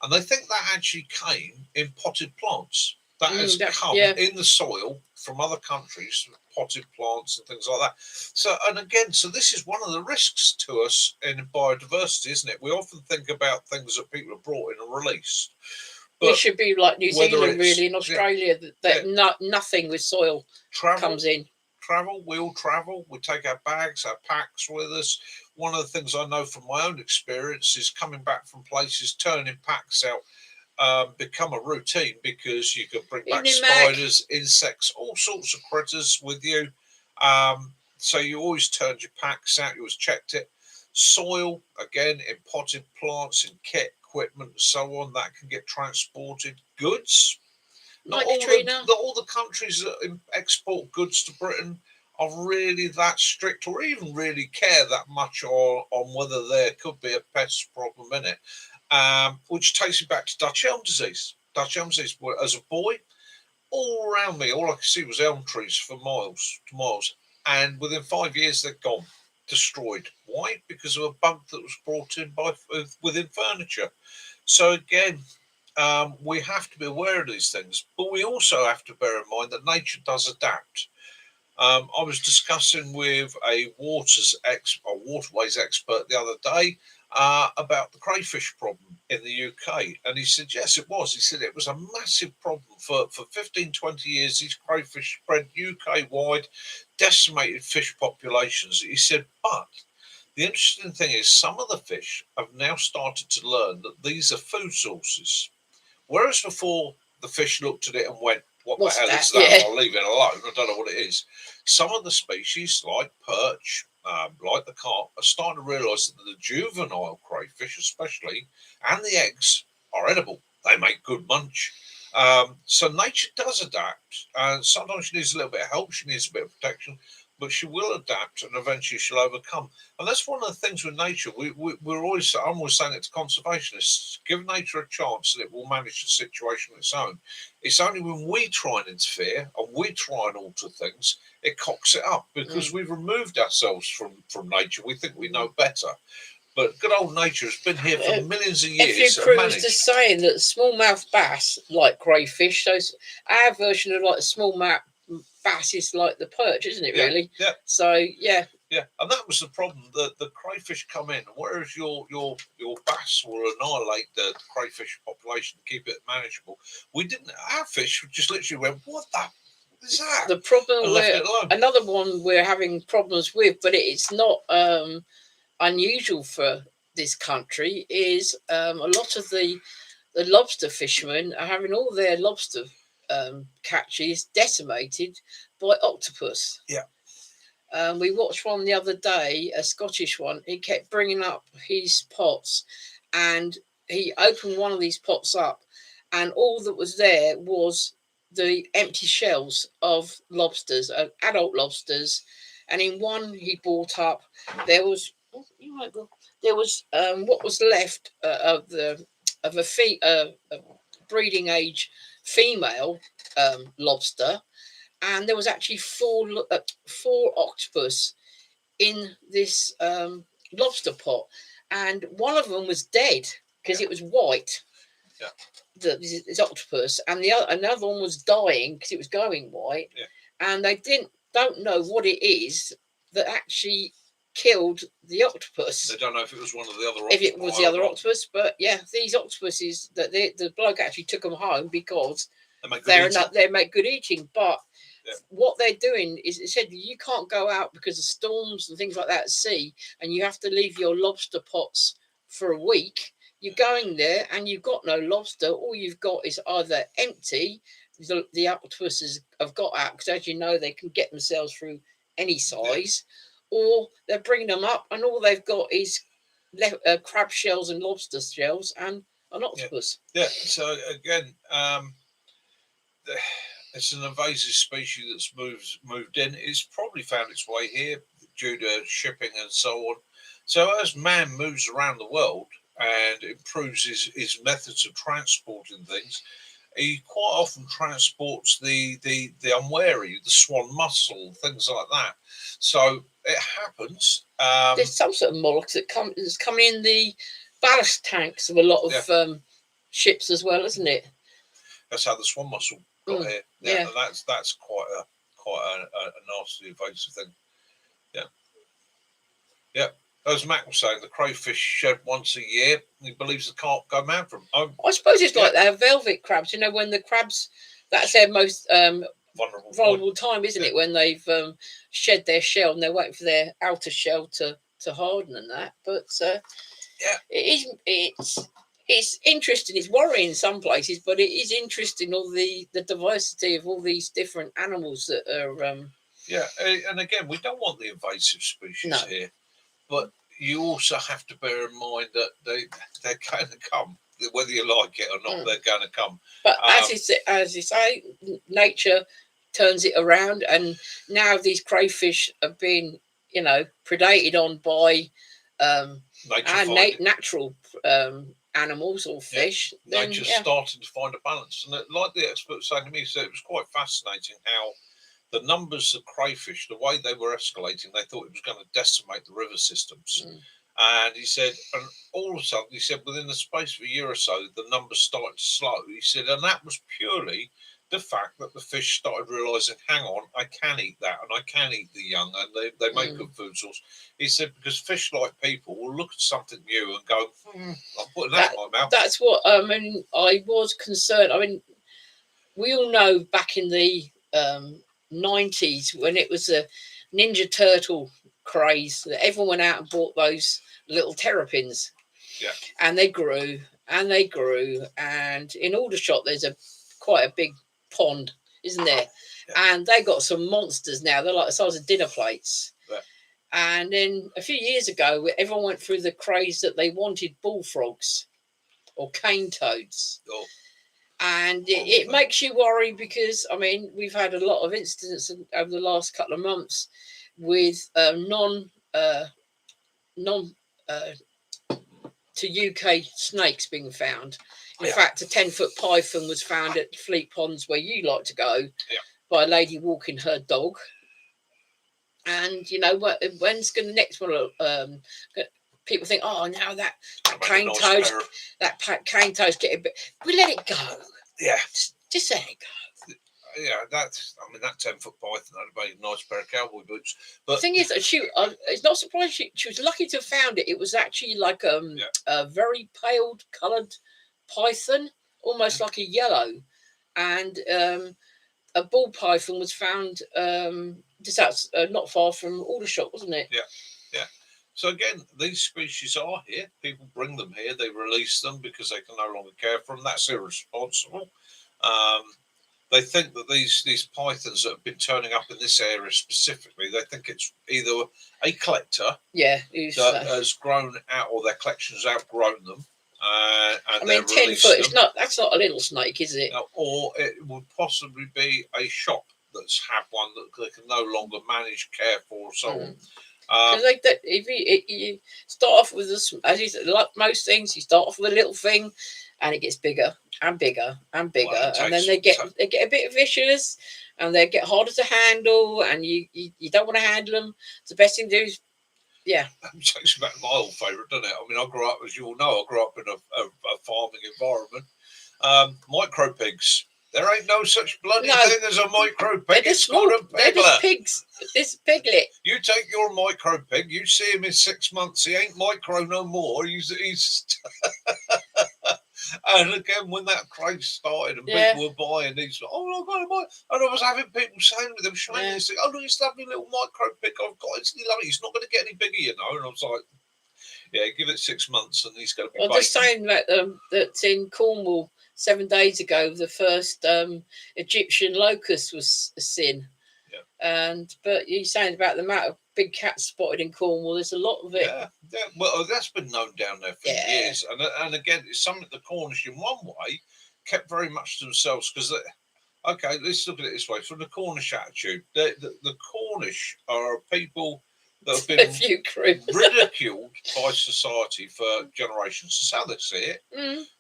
And they think that actually came in potted plants. That has come in the soil from other countries, potted plants and things like that. So, and again, so this is one of the risks to us in biodiversity, isn't it? We often think about things that people have brought in and released. But we should be like New Zealand, really, in Australia, nothing with soil comes in. We all travel. We take our bags, our packs with us. One of the things I know from my own experience is coming back from places, turning packs out, become a routine because you can bring back spiders, insects, all sorts of critters with you. So you always turned your packs out, you always checked it. Soil, again, in potted plants, in kit, equipment, and so on, that can get transported. Goods. Not all the countries that export goods to Britain are really that strict or even really care that much on whether there could be a pest problem in it. Which takes me back to Dutch elm disease. Dutch elm disease, as a boy, all around me, all I could see was elm trees for miles. And within 5 years, they're gone, destroyed. Why? Because of a bug that was brought in within furniture. So again, we have to be aware of these things, but we also have to bear in mind that nature does adapt. I was discussing with a waterways expert the other day about the crayfish problem in the UK, and he said yes, it was. He said it was a massive problem for 15, 20 years. These crayfish spread UK wide, decimated fish populations. He said, but the interesting thing is some of the fish have now started to learn that these are food sources. Whereas before the fish looked at it and went, what the hell is that? Yeah. I'll leave it alone. I don't know what it is. Some of the species, like perch, like the carp, are starting to realise that the juvenile crayfish, especially, and the eggs are edible. They make good munch. So nature does adapt, and sometimes she needs a little bit of help. She needs a bit of protection, but she will adapt, and eventually she'll overcome. And that's one of the things with nature. I'm always saying it to conservationists: give nature a chance, and it will manage the situation on its own. It's only when we try and interfere and we try and alter things, it cocks it up because we've removed ourselves from nature. We think we know better. But good old nature has been here for millions of years. If you cruise to saying that smallmouth bass like crayfish, so our version of like a smallmouth bass is like the perch, isn't it? Really? Yeah. So yeah. Yeah, and that was the problem. The crayfish come in, whereas your bass will annihilate the crayfish population and keep it manageable. We didn't. Our fish just literally went, "What is that?" The problem another one we're having problems with, but it's not unusual for this country, is a lot of the lobster fishermen are having all their lobster catches decimated by octopus. Yeah. We watched one the other day, a Scottish one. He kept bringing up his pots, and he opened one of these pots up, and all that was there was the empty shells of lobsters, adult lobsters. And in one he brought up, there was what was left of a breeding age female lobster, and there was actually four octopus in this lobster pot, and one of them was dead because it was white. Yeah. This octopus, and another one was dying because it was going white. Yeah. And they don't know what it is that actually killed the octopus. They don't know if it was one of the other octopus. If it was the other octopus, but yeah, these octopuses that the bloke actually took them home because they make good eating. But what they're doing is, it said you can't go out because of storms and things like that at sea, and you have to leave your lobster pots for a week. You're going there and you've got no lobster. All you've got is either empty, the octopuses have got out, because as you know, they can get themselves through any size, or they're bringing them up and all they've got is crab shells and lobster shells and an octopus. Yeah. So again, it's an invasive species that's moved in. It's probably found its way here due to shipping and so on. So as man moves around the world and improves his methods of transporting things, he quite often transports the unwary, the swan mussel, things like that. So it happens. There's some sort of mollusk that's coming in the ballast tanks of a lot of ships as well, isn't it? That's how the swan mussel got here. Yeah, and that's quite a nasty invasive thing. Yeah. Yeah. As Mac was saying, the crayfish shed once a year. He believes they can't go mad from home. I suppose it's like their velvet crabs. You know, when the crabs, that's their most vulnerable time, isn't it? When they've shed their shell and they're waiting for their outer shell to harden and that. But it's interesting. It's worrying in some places, but it is interesting, all the diversity of all these different animals that are. And again, we don't want the invasive species here. But you also have to bear in mind that they're going to come, whether you like it or not. They're going to come. But as you say, nature turns it around, and now these crayfish are being, predated on by natural animals or fish. Nature's starting to find a balance, and like the expert saying to me, so it was quite fascinating how the numbers of crayfish, the way they were escalating, they thought it was going to decimate the river systems. And he said, and all of a sudden, he said, within the space of a year or so, the numbers started to slow. He said, and that was purely the fact that the fish started realising, hang on, I can eat that, and I can eat the young, and they make good food source. He said, because fish, like people, will look at something new and go, I'm putting that in my mouth. That's what, I was concerned. We all know back in the 90s, when it was a Ninja Turtle craze, that everyone went out and bought those little terrapins, and they grew and they grew, and in Aldershot there's quite a big pond, isn't there? And they got some monsters now. They're like the size of dinner plates. And then a few years ago, everyone went through the craze that they wanted bullfrogs, or cane toads. Oh. And it makes you worry because, I mean, we've had a lot of incidents over the last couple of months with non to UK snakes being found. In fact, a 10-foot python was found at Fleet Ponds, where you like to go, by a lady walking her dog. And you know, when's going the next one? People think, oh, now that cane toad's getting a bit. We let it go. Yeah, just let it go. Yeah, that 10-foot python had a very nice pair of cowboy boots. But the thing is, it's not surprised she was lucky to have found it. It was actually like a very pale coloured python, almost like a yellow, and a ball python was found just out, not far from Aldershot, wasn't it? Yeah. So again, these species are here. People bring them here. They release them because they can no longer care for them. That's irresponsible. They think that these pythons that have been turning up in this area specifically, they think it's either a collector that has grown out, or their collection's outgrown them. And I mean, 10 foot, that's not a little snake, is it? Or it would possibly be a shop that's had one that they can no longer manage, care for, so on. If you start off with this, as you said, like most things, you start off with a little thing, and it gets bigger and bigger and bigger, and then they get a bit vicious, and they get harder to handle, and you don't want to handle them. So the best thing to do is, It takes me back to my old favourite, doesn't it? I mean, I grew up, as you all know, in a farming environment. Micro pigs. There ain't no such bloody thing as a micro pig. It's called a piglet. They're just pigs. This piglet. You take your micro pig. You see him in 6 months. He ain't micro no more. He's And again, when that craze started and people were buying these, oh, I've got a micro. And I was having people saying with them, showing this thing, oh, look, it's lovely little micro pig I've got. It's lovely. He's not going to get any bigger, you know. And I was like, yeah, give it 6 months and he's going to be I'm just saying that in Cornwall 7 days ago, the first Egyptian locust was seen. But you're saying about the amount of big cats spotted in Cornwall, there's a lot of it. Yeah. Well, that's been known down there for years. And again, it's something the Cornish, in one way, kept very much to themselves, because okay, let's look at it this way. From the Cornish attitude, the Cornish are people that have been ridiculed by society for generations. That's how they see it,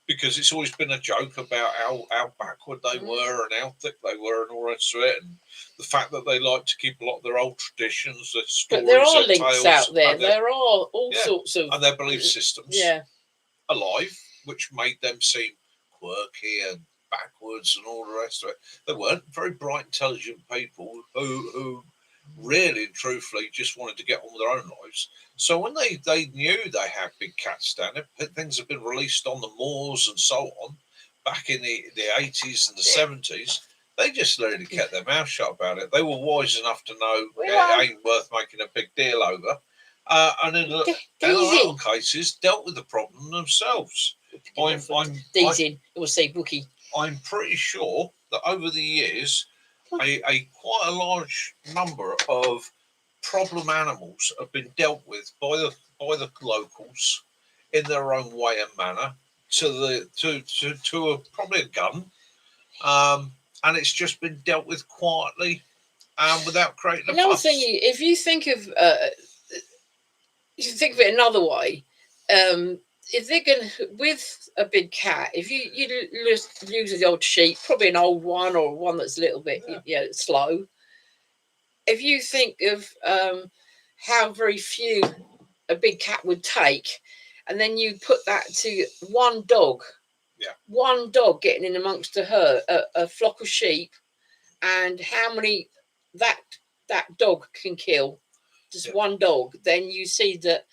because it's always been a joke about how backward they were and how thick they were and all the rest of it, and the fact that they like to keep a lot of their old traditions, their stories, but there are links tales, out there. There are all sorts of, and their belief systems alive, which made them seem quirky and backwards and all the rest of it. They weren't very bright, intelligent people who really and truthfully just wanted to get on with their own lives. So when they knew they had big cats down there, things have been released on the moors and so on back in the 80s and the 70s, they just literally kept their mouth shut about it. They were wise enough to know it ain't worth making a big deal over, and in a lot of cases dealt with the problem themselves. I'm pretty sure that over the years, a quite a large number of problem animals have been dealt with by the locals in their own way and manner, to probably a gun, and it's just been dealt with quietly and without creating a fuss. Thing, if you think of it another way, if they're going with a big cat, if you use the old sheep, probably an old one or one that's a little bit slow. If you think of how very few a big cat would take, and then you put that to one dog, getting in amongst a flock of sheep, and how many that dog can kill, just one dog, then you see that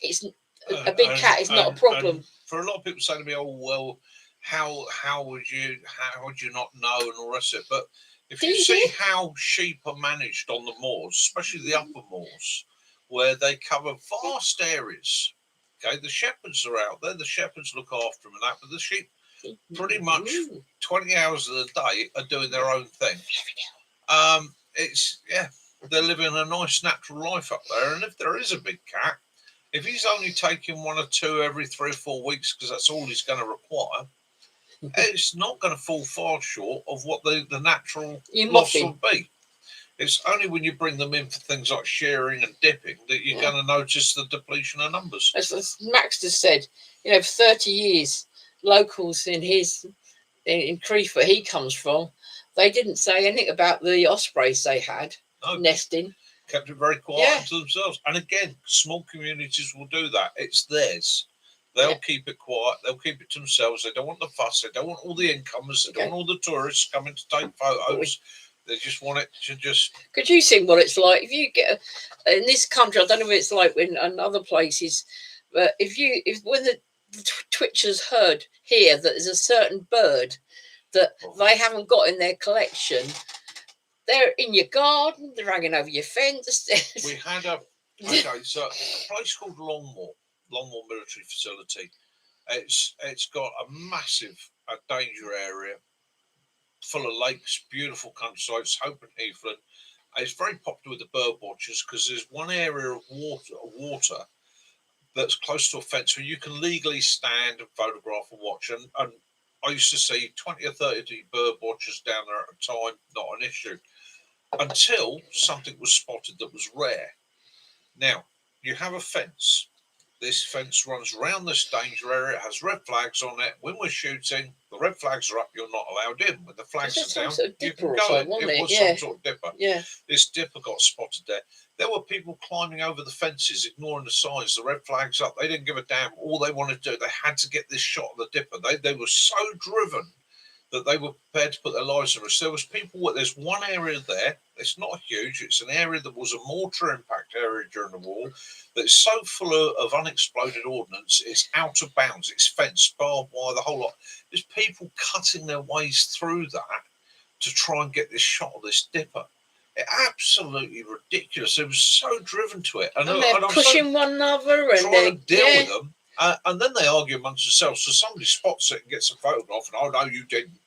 it's a big cat is not a problem. For a lot of people say to me, "Oh well, how would you not know?" and all the rest of it. But if you see how sheep are managed on the moors, especially the upper moors, where they cover vast areas, okay, the shepherds are out there. The shepherds look after them and that, but the sheep, pretty much 20 hours of the day, are doing their own thing. They're living a nice natural life up there, and if there is a big cat, if he's only taking 1 or 2 every 3 or 4 weeks, because that's all he's going to require, it's not going to fall far short of what the natural loss will be. It's only when you bring them in for things like shearing and dipping that you're going to notice the depletion of numbers. As Max just said, you know, for 30 years, locals in Crieff, where he comes from, they didn't say anything about the ospreys they had nesting. Kept it very quiet to themselves. And again, small communities will do that. It's theirs. They'll keep it quiet. They'll keep it to themselves. They don't want the fuss. They don't want all the incomers. They don't want all the tourists coming to take photos. They just want it to just... Could you see what it's like? If you get... in this country, I don't know what it's like in other places, but when the Twitchers heard here that there's a certain bird that they haven't got in their collection, they're in your garden, they're hanging over your fence. We had a place called Longmoor Military Facility. It's got a massive danger area full of lakes, beautiful countryside, it's Hope and Heathland. It's very popular with the bird watchers because there's one area of water that's close to a fence where you can legally stand and photograph and watch. And I used to see 20 or 30 bird watchers down there at a time, not an issue, until something was spotted that was rare. Now, you have a fence. This fence runs around this danger area. It has red flags on it. When we're shooting, the red flags are up. You're not allowed in. When the flags are down, you can go in. It was some sort of dipper. Yeah. This dipper got spotted there. There were people climbing over the fences, ignoring the signs. The red flags up. They didn't give a damn. All they wanted to do, they had to get this shot of the dipper. They were so driven that they were prepared to put their lives at risk. There was people. There's one area there. It's not huge. It's an area that was a mortar impact area during the war. That's so full of unexploded ordnance. It's out of bounds. It's fenced, barbed wire, the whole lot. There's people cutting their ways through that to try and get this shot of this dipper. It absolutely ridiculous. It was so driven to it, and they're pushing one another and trying to deal with them. And then they argue amongst themselves. So somebody spots it and gets a photograph, and no, you didn't.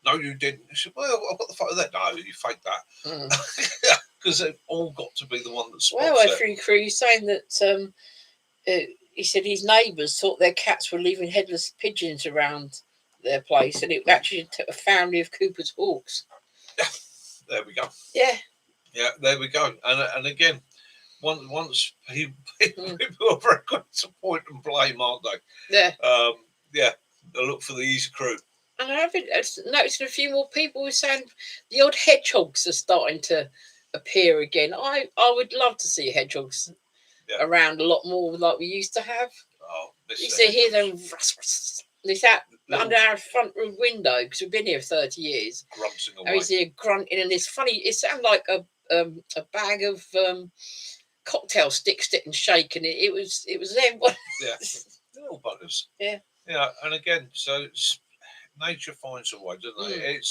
No, you didn't. I said, well, I've got the photo there. No, you faked that. Because they've all got to be the one that spots it. Well, he's saying that he said his neighbours thought their cats were leaving headless pigeons around their place, and it actually took a family of Cooper's hawks. There we go. Yeah. Yeah, there we go. And again, once people are very quick to point and blame, aren't they? Yeah. They look for the easy crew. And I've noticed a few more people were saying the odd hedgehogs are starting to appear again. I would love to see hedgehogs around a lot more like we used to have. Oh, you used to hear them out under our front room window because we've been here 30 years. Grunting away. I used to hear grunting, and it's funny. It sounded like a bag of cocktail sticks getting shaken. It was them. Yeah, little buggers. Yeah. Yeah, and again, so nature finds a way, doesn't it?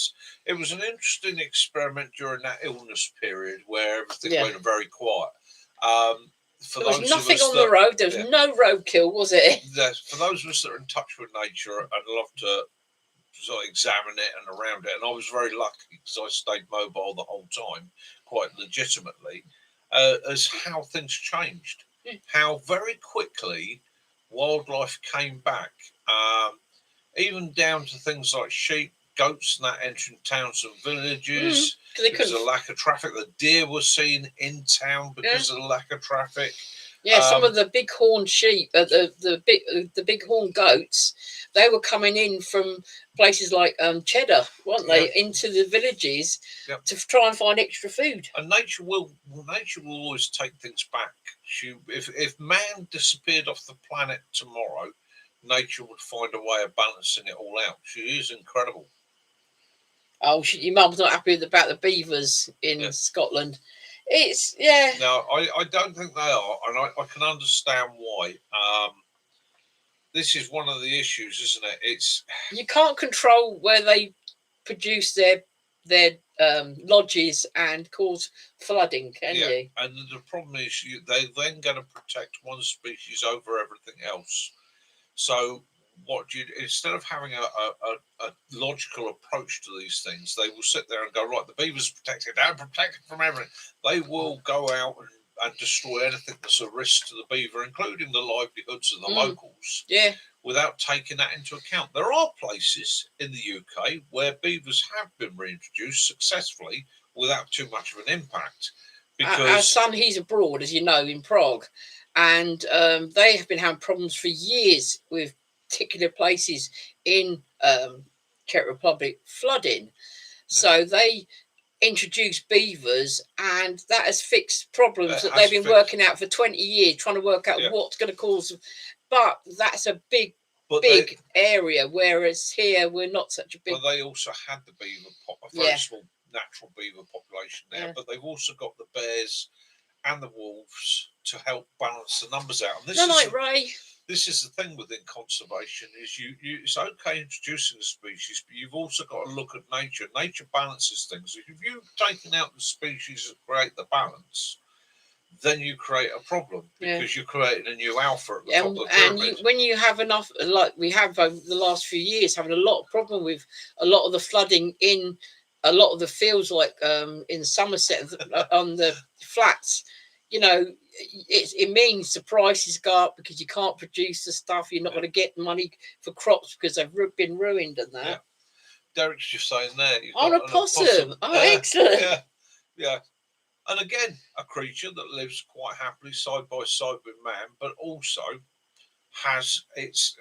It was an interesting experiment during that illness period where everything went very quiet. There was nothing on the road. There was no roadkill, was it? For those of us that are in touch with nature and love to sort of examine it and around it, and I was very lucky because I stayed mobile the whole time, quite legitimately, as how things changed, how very quickly wildlife came back, even down to things like sheep, goats, and that entering towns and villages. Because of the lack of traffic, the deer were seen in town because of the lack of traffic. Yeah, some of the big horn sheep, the big horn goats, they were coming in from places like Cheddar, weren't they, into the villages to try and find extra food. And nature will always take things back. If man disappeared off the planet tomorrow, nature would find a way of balancing it all out. She is incredible. Oh, your mum's not happy about the beavers in Scotland. It's No, I don't think they are, and I can understand why. This is one of the issues, isn't it? It's you can't control where they produce their lodges and cause flooding, can you? And the problem is they're then going to protect one species over everything else. So instead of having a logical approach to these things, they will sit there and go, right, the beavers protected, they're protected from everything. They will go out and and destroy anything that's a risk to the beaver, including the livelihoods of the locals, without taking that into account. There are places in the UK where beavers have been reintroduced successfully without too much of an impact. Because our son, he's abroad, as you know, in Prague, and they have been having problems for years with particular places in Czech Republic flooding. So they introduced beavers, and that has fixed problems that they've been working out for 20 years, trying to work out what's going to cause them. But that's a big area, whereas here we're not such a big. But they also had the beaver, a very small natural beaver population there, but they've also got the bears and the wolves to help balance the numbers out. And this is the thing within conservation: is you it's okay introducing a species, but you've also got to look at nature. Nature balances things. If you've taken out the species that create the balance, then you create a problem because you're creating a new alpha at the top of the pyramid. And when you have enough, like we have over the last few years, having a lot of problem with a lot of the flooding in a lot of the fields, like in Somerset on the flats, you know, it means the prices go up because you can't produce the stuff. You're not going to get money for crops because they've been ruined and that. Derek's just saying there. On a possum. Oh, excellent. Yeah. And again, a creature that lives quite happily side by side with man, but also has its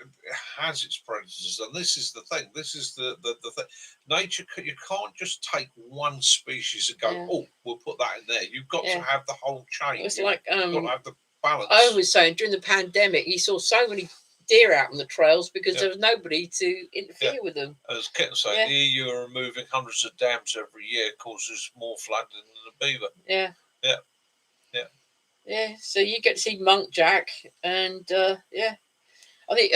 predators. And this is the thing. This is the thing. Nature, you can't just take one species and go, oh, we'll put that in there. You've got to have the whole chain. It's like you've got to have the balance. I was saying during the pandemic, you saw so many deer out on the trails because there was nobody to interfere with them. As Kitten saying, the EU are removing hundreds of dams every year, causes more flooding than the beaver. Yeah, so you get to see Monkjack, and I think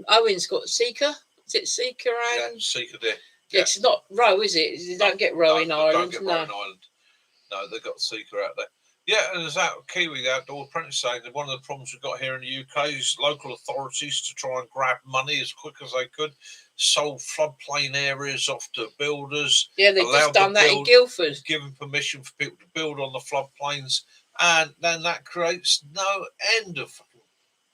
Owen's got Seeker. Is it Seeker? And Seeker deer. It's not Roe, is it? You don't get Roe in Ireland. Don't get Roe in Ireland. No, they've got Seeker out there. Yeah, and there's that Kiwi Outdoor Apprentice saying that one of the problems we've got here in the UK is local authorities to try and grab money as quick as they could, sold floodplain areas off to builders. Yeah, they've just done that in Guildford. Giving permission for people to build on the floodplains, and then that creates no end of,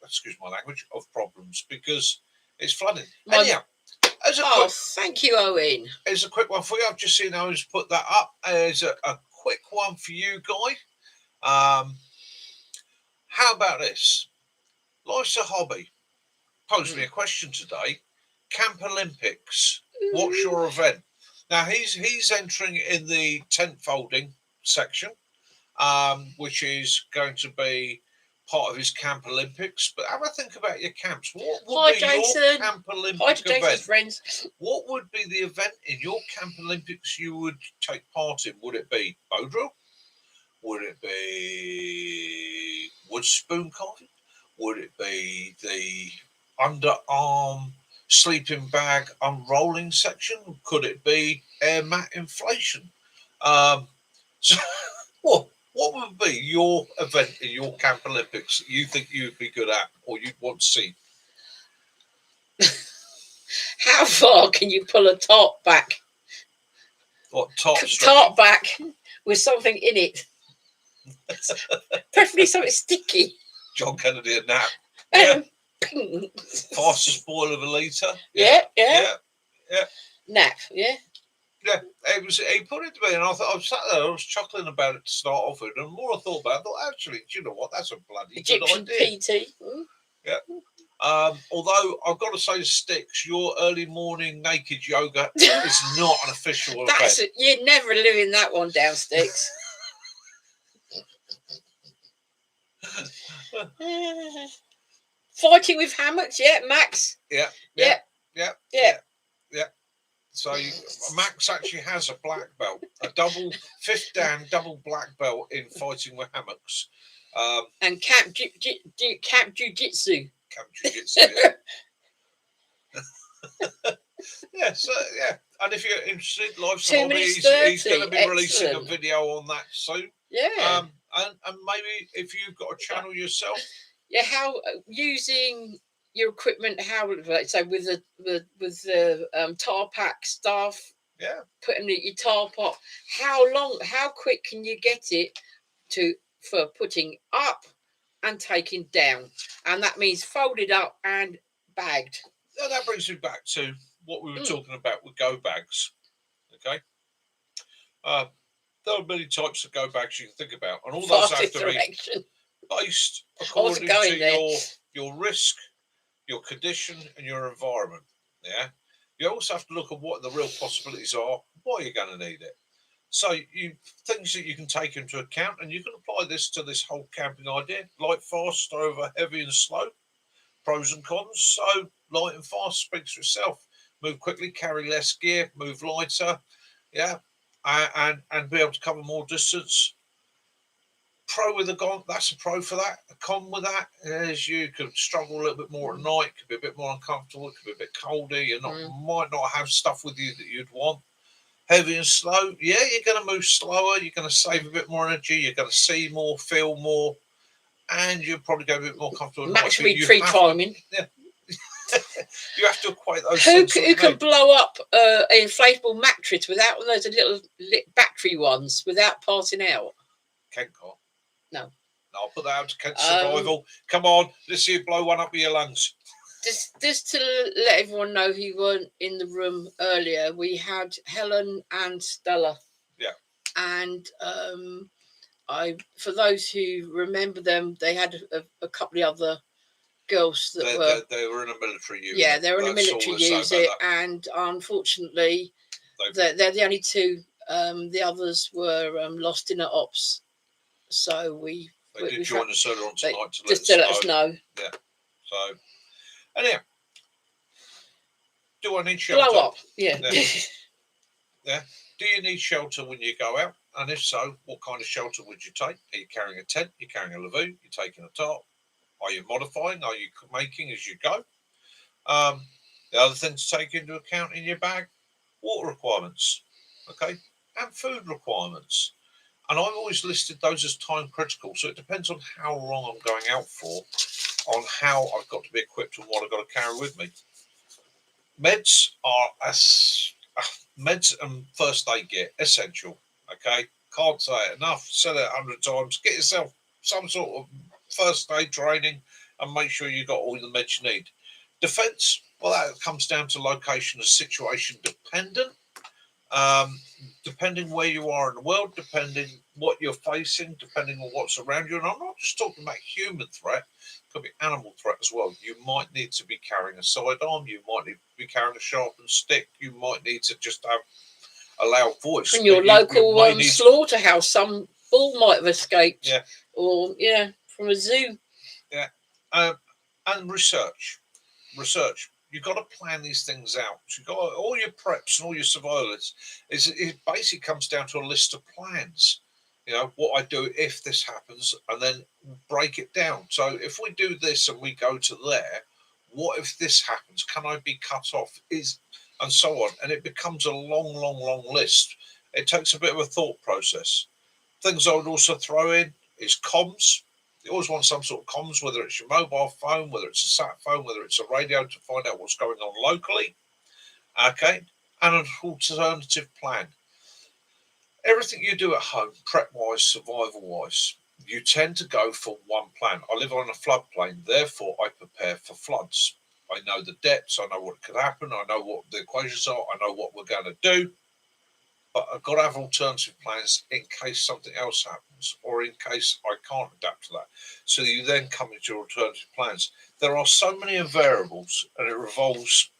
excuse my language, of problems because it's flooding. Anyhow, thank you, Owen. Here's a quick one for you. I've just seen Owen's put that up. There's a quick one for you, Guy. How about this? Life's a hobby. Posed me a question today. Camp Olympics. What's your event? Now he's entering in the tent folding section, which is going to be part of his Camp Olympics. But have a think about your camps. What would be your Camp Olympic event? Friends. What would be the event in your Camp Olympics you would take part in? Would it be bow drill? Would it be wood spoon carving? Would it be the underarm sleeping bag unrolling section? Could it be air mat inflation? So what would be your event in your Camp Olympics that you think you'd be good at or you'd want to see? How far can you pull a tarp back? What tarp? Tarp back with something in it. Preferably something sticky. John Kennedy a nap. Fastest boil of a litre. Yeah. Nap, yeah. Yeah, he put it to me, and I thought, I was sat there, I was chuckling about it to start off with, and the more I thought about it, I thought, actually, do you know what? That's a bloody Egyptian good idea. PT. Yeah. Although I've got to say, Sticks, your early morning naked yoga is not an official event. You're never living that one down, Sticks. Fighting with hammocks, Max. Yeah. So Max actually has a black belt, a fifth dan double black belt in fighting with hammocks. And camp jiu-jitsu. Camp jiu-jitsu, yeah. And if you're interested, Life's a Hobby, he's going to be releasing a video on that soon. Yeah. And maybe if you've got a channel yourself. Yeah, how using your equipment, how like say with the tar pack stuff, putting your tarp up, how quick can you get it to for putting up and taking down, and that means folded up and bagged. Now that brings me back to what we were talking about with go bags. Okay, there are many types of go bags you can think about, and all those have to be based according to your risk, your condition, and your environment. Yeah, you also have to look at what the real possibilities are, why you're going to need it. So things that you can take into account, and you can apply this to this whole camping idea: light, fast, over, heavy, and slow. Pros and cons. So light and fast speaks for itself. Move quickly, carry less gear, move lighter, yeah, and be able to cover more distance. Pro with a gun, that's a pro for that. A con with that is you could struggle a little bit more at night, could be a bit more uncomfortable, it could be a bit colder, might not have stuff with you that you'd want. Heavy and slow, yeah, you're going to move slower, you're going to save a bit more energy, you're going to see more, feel more, and you'll probably go a bit more comfortable. Naturally, tree climbing. Yeah. You have to equate those who things. Who can blow up an inflatable mattress without one of those little battery ones without passing out? Kent can't. No. I'll put that out to Kent Survival. Come on, let's see you blow one up with your lungs. Just to let everyone know who weren't in the room earlier, we had Helen and Stella. Yeah. And for those who remember them, they had a couple of other girls that they were in a military unit. Yeah, they were in a military unit, and unfortunately, they're the only two. The others were lost in the ops. So they did join us earlier on tonight to let us know. Yeah. So anyhow, do I need shelter? Blow up. Yeah. Yeah. Do you need shelter when you go out? And if so, what kind of shelter would you take? Are you carrying a tent? You're carrying a lavoo? You're taking a tarp? Are you modifying? Are you making as you go? The other thing to take into account in your bag, water requirements, okay, and food requirements. And I've always listed those as time critical. So it depends on how long I'm going out for, on how I've got to be equipped and what I've got to carry with me. Meds and first aid gear, essential, okay? Can't say it enough, said it 100 times. Get yourself some sort of first aid training and make sure you've got all the meds you need. Defence, well, that comes down to location and situation dependent. Depending where you are in the world, depending what you're facing, depending on what's around you. And I'm not just talking about human threat, it could be animal threat as well. You might need to be carrying a sidearm, you might need to be carrying a sharpened stick, you might need to just have a loud voice. From your local slaughterhouse, some bull might have escaped. Yeah. Or, from a zoo. Yeah. And research. You've got to plan these things out. You've got all your preps and all your surveillance. It basically comes down to a list of plans. What I do if this happens, and then break it down. So if we do this and we go to there, what if this happens? Can I be cut off? And so on. And it becomes a long list. It takes a bit of a thought process. Things I would also throw in is comms. You always want some sort of comms, whether it's your mobile phone, whether it's a sat phone, whether it's a radio, to find out what's going on locally. Okay, and an alternative plan. Everything you do at home, prep-wise, survival-wise, you tend to go for one plan. I live on a floodplain, therefore I prepare for floods. I know the depths, I know what could happen, I know what the equations are, I know what we're going to do. But I've got to have alternative plans in case something else happens, or in case I can't adapt to that. So you then come into your alternative plans. There are so many variables, and it revolves,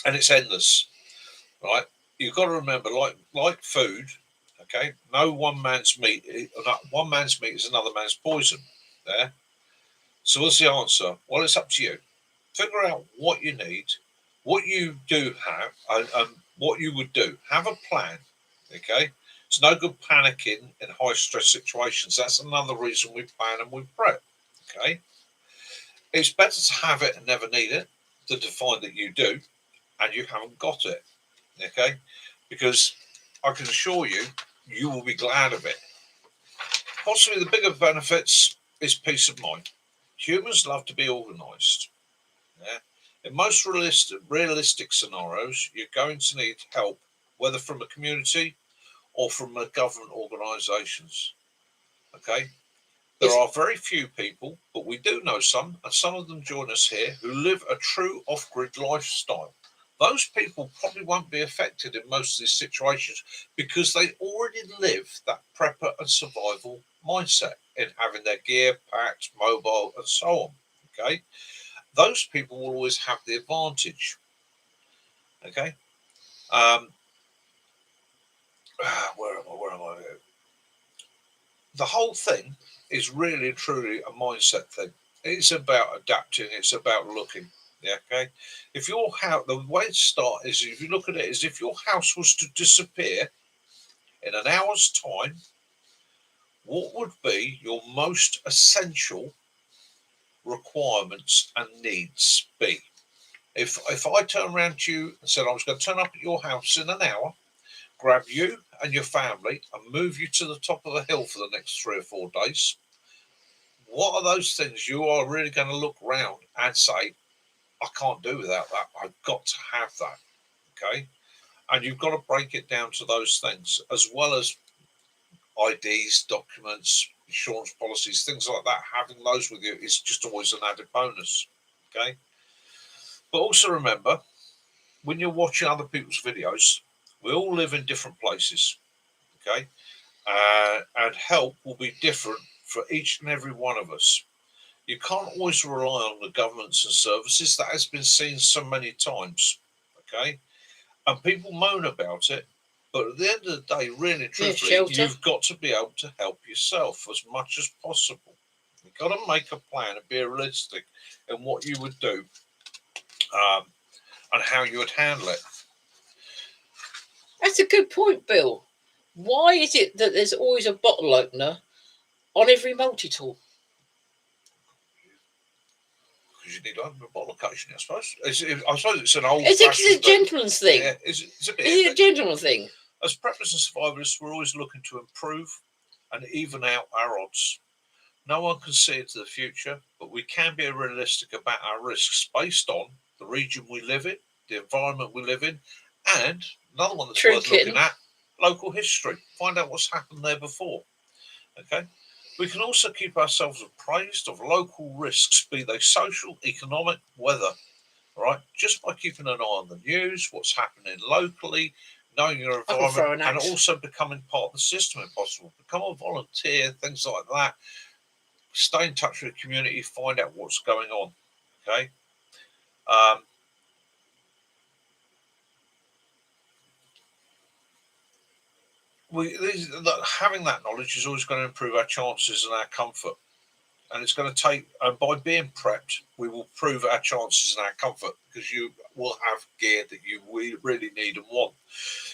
and it's endless, right? You've got to remember, like food, okay? No one man's meat is another man's poison. There. So what's the answer? Well, it's up to you. Figure out what you need, what you do have, and what you would do. Have a plan, okay? It's no good panicking in high stress situations. That's another reason we plan and we prep, okay? It's better to have it and never need it than to find that you do and you haven't got it, okay? Because I can assure you, you will be glad of it. Possibly the bigger benefits is peace of mind. Humans love to be organised. Yeah? In most realistic scenarios, you're going to need help, whether from a community or from government organisations. Okay, There are very few people, but we do know some, and some of them join us here, who live a true off-grid lifestyle. Those people probably won't be affected in most of these situations because they already live that prepper and survival mindset in having their gear packed, mobile, and so on. Okay, those people will always have the advantage. Okay, where am I? The whole thing is really and truly a mindset thing. It's about adapting. It's about looking. Yeah. Okay. If your house, the way to start is if you look at it as if your house was to disappear in an hour's time, what would be your most essential requirements and needs be? If I turn around to you and said I was going to turn up at your house in an hour, grab you and your family and move you to the top of the hill for the next 3 or 4 days, what are those things you are really going to look around and say, I can't do without that. I've got to have that. Okay. And you've got to break it down to those things, as well as IDs, documents, insurance policies, things like that. Having those with you is just always an added bonus. Okay. But also remember, when you're watching other people's videos, we all live in different places. Okay. And help will be different for each and every one of us. You can't always rely on the governments and services. That has been seen so many times. Okay. And people moan about it. But at the end of the day, really, truthfully, you've got to be able to help yourself as much as possible. You've got to make a plan and be realistic in what you would do and how you would handle it. That's a good point, Bill. Why is it that there's always a bottle opener on every multi-tool? Because you need to open a bottle occasionally, I suppose. I suppose it's an old. It's a gentleman's thing. Yeah, is it a gentleman's thing? As preppers and survivalists, we're always looking to improve and even out our odds. No one can see into the future, but we can be realistic about our risks based on the region we live in, the environment we live in, and another one that's worth looking at, local history. Find out what's happened there before. Okay. We can also keep ourselves appraised of local risks, be they social, economic, weather, right? Just by keeping an eye on the news, what's happening locally, knowing your environment, and also becoming part of the system if possible. Become a volunteer, things like that. Stay in touch with the community, find out what's going on. Okay. Having that knowledge is always going to improve our chances and our comfort. And it's going to take, and by being prepped, we will prove our chances and our comfort because you will have gear that you really need and want.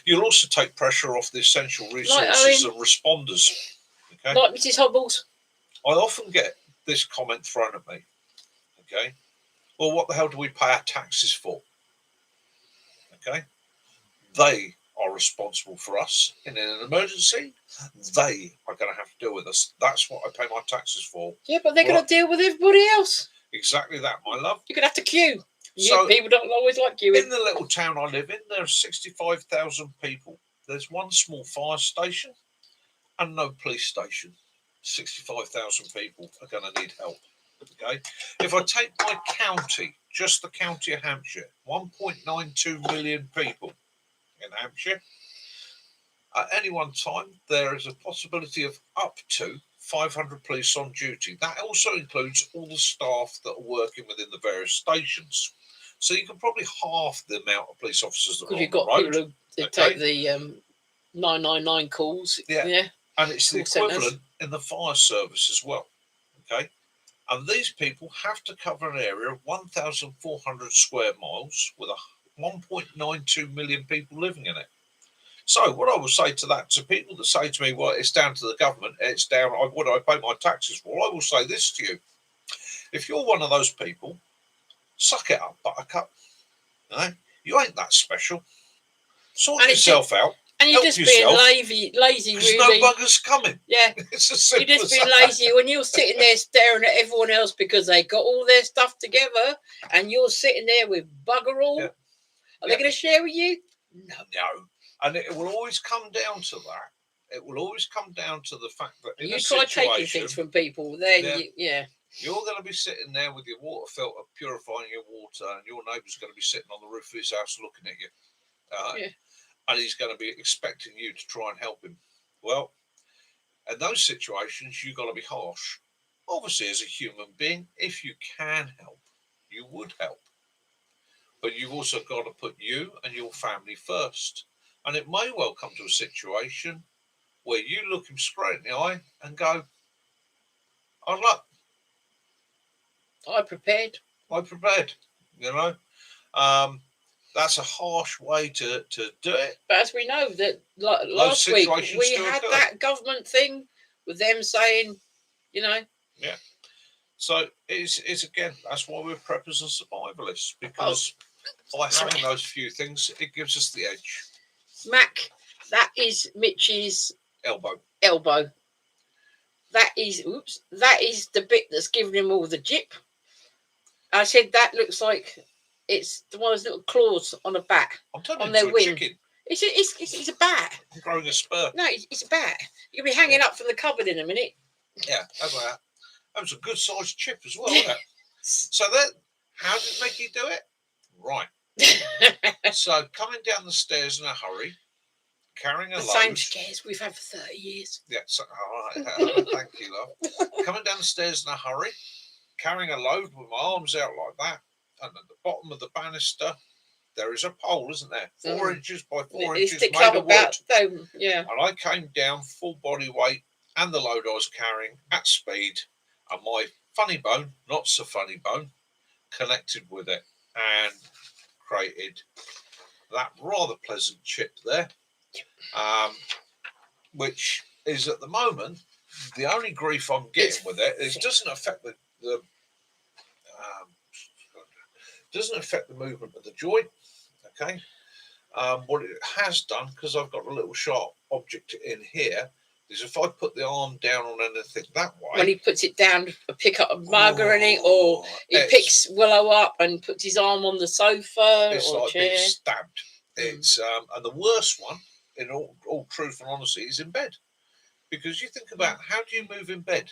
You'll also take pressure off the essential resources and responders. Okay. Like Mrs. Hobbles. I often get this comment thrown at me. Okay. Well, what the hell do we pay our taxes for? Okay. They are responsible for us in an emergency. They are going to have to deal with us. That's what I pay my taxes for. Yeah, but they're going to deal with everybody else. Exactly that, my love. You're going to have to queue. So people don't always like queuing. In the little town I live in, there are 65,000 people. There's one small fire station and no police station. 65,000 people are going to need help. Okay. If I take my county, just the county of Hampshire, 1.92 million people in Hampshire. At any one time, there is a possibility of up to 500 police on duty. That also includes all the staff that are working within the various stations. So you can probably half the amount of police officers that are on the road. You've got people who take the 999 calls. Yeah. And it's the equivalent in the fire service as well. Okay. And these people have to cover an area of 1,400 square miles with 1.92 million people living in it. So what I will say to that, to people that say to me, well, it's down to the government, it's down, what do I pay my taxes for? I will say this to you. If you're one of those people, suck it up, buttercup. No, you ain't that special. Sort yourself out. And you're just being lazy, really. No buggers coming. Yeah. It's as simple you're just being lazy when you're sitting there staring at everyone else because they got all their stuff together and you're sitting there with bugger all. Yeah. Are they going to share with you? No. And it will always come down to that. it will always come down to the fact that in you a try situation, taking things from people, then you're going to be sitting there with your water filter purifying your water, and your neighbour's going to be sitting on the roof of his house looking at you, and he's going to be expecting you to try and help him. Well, in those situations, you've got to be harsh. Obviously, as a human being, if you can help, you would help. But you've also got to put you and your family first. And it may well come to a situation where you look him straight in the eye and go, "I'd luck. I prepared. You know." That's a harsh way to do it. But as we know, that last week we had that government thing with them saying, Yeah. So it's again, that's why we're preppers and survivalists, because by having those few things, it gives us the edge. Mac, that is Mitch's elbow. That is the bit that's giving him all the jip. I said that looks like it's one of those little claws on a bat. I'm turning into a chicken. It's a bat. I'm growing a spur. No, it's a bat. You'll be hanging up from the cupboard in a minute. Yeah, that's like that. That was a good sized chip as well, wasn't it? So how did Mickey do it? Right. So coming down the stairs in a hurry, carrying a load. The same stairs we've had for 30 years. Yeah, thank you, love. Coming down the stairs in a hurry, carrying a load with my arms out like that, and at the bottom of the banister, there is a pole, isn't there? 4 inches by 4 inches made of wood. Yeah. And I came down full body weight and the load I was carrying at speed, and my funny bone, not so funny bone, connected with it and created that rather pleasant chip there, which is at the moment the only grief I'm getting with it is it doesn't affect the movement of the joint. Okay, what it has done, because I've got a little sharp object in here, is if I put the arm down on anything that way, when he puts it down to pick up a mug or anything, or he picks Willow up and puts his arm on the sofa, it's or like chair. being stabbed. It's and the worst one, in all truth and honesty, is in bed, because you think about how do you move in bed?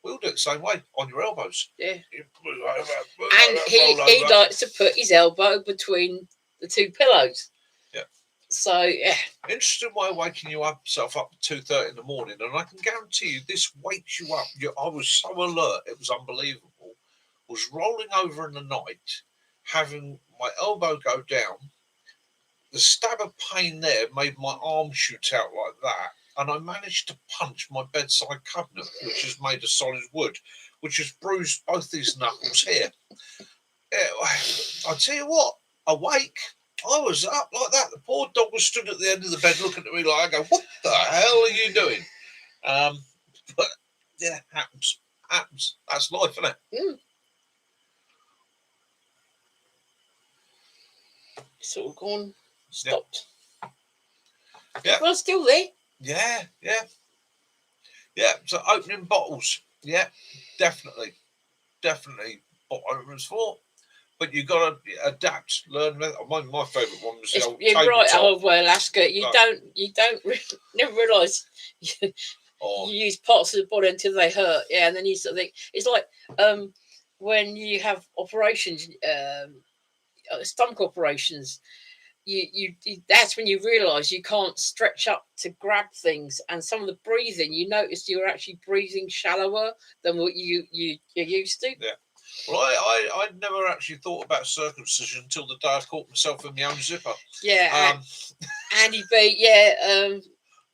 We'll do it the same way, on your elbows. Yeah. Move over, and he likes to put his elbow between the two pillows. Yeah. So yeah. Interesting way of waking yourself up at 2:30 in the morning, and I can guarantee you this wakes you up. I was so alert, it was unbelievable. Was rolling over in the night, having my elbow go down. The stab of pain there made my arm shoot out like that, and I managed to punch my bedside cabinet, which is made of solid wood, which has bruised both these knuckles here. I tell you what, awake, I was up like that. The poor dog was stood at the end of the bed looking at me like, I go, "What the hell are you doing?" But yeah, happens. That's life, isn't it? Mm. It's all gone. Stopped. Yeah. Everyone's still there. Yeah. So opening bottles. Yeah, definitely bottle openers for. But you got to adapt, learn. My favourite one was the old tabletop. Right. Oh well, Alaska. You don't never realise you use parts of the body until they hurt. Yeah, and then you sort of think it's like when you have operations, stomach operations. You that's when you realise you can't stretch up to grab things, and some of the breathing, you notice you're actually breathing shallower than what you're used to. Yeah. Well, I never actually thought about circumcision until the day I caught myself in my own zipper. Yeah. Andy B. Yeah.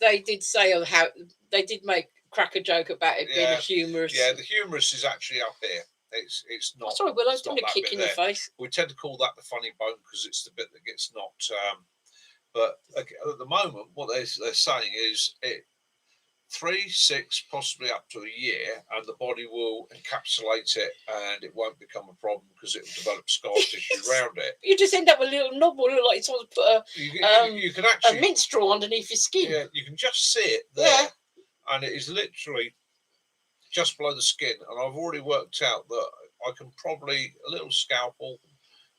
They did say how they did crack a joke about it being humorous. Yeah, the humorous is actually up here. It's not. Sorry, Will, I was going to kick in the face. We tend to call that the funny bone because it's the bit that gets knocked. But at the moment, what they're saying is 3, 6, possibly up to a year, and the body will encapsulate it, and it won't become a problem because it will develop scar tissue around it. You just end up with a little knob, or like someone's put you can actually a minstrel underneath your skin. Yeah, you can just see it there, and it is literally just below the skin. And I've already worked out that I can probably a little scalpel,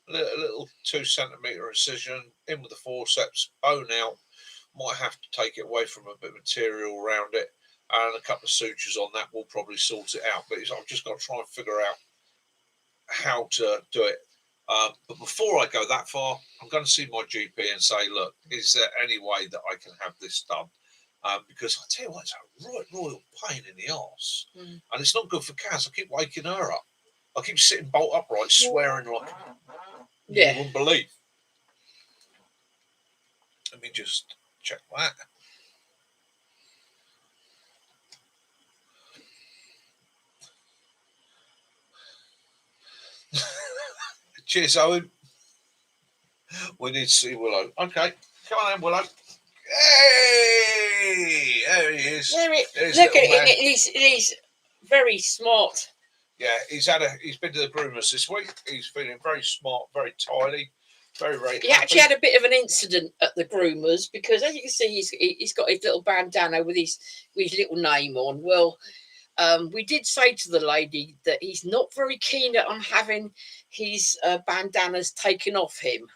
a little 2 centimetre incision in with the forceps, bone out. might have to take it away from a bit of material around it, and a couple of sutures on that will probably sort it out. But I've just got to try and figure out how to do it. But before I go that far, I'm going to see my GP and say, look, is there any way that I can have this done? Because I tell you what, it's a right royal pain in the arse. And it's not good for Kaz. I keep waking her up. I keep sitting bolt upright, swearing like you wouldn't believe. Let me just check that. Cheers, Owen. We need to see Willow. Okay, come on in, Willow. Hey, there he is. Look at it. He's very smart. Yeah, he's been to the groomers this week. He's feeling very smart, very tidy, very happy. He actually had a bit of an incident at the groomers because, as you can see, he's got his little bandana with his little name on. Well, we did say to the lady that he's not very keen on having his bandanas taken off him.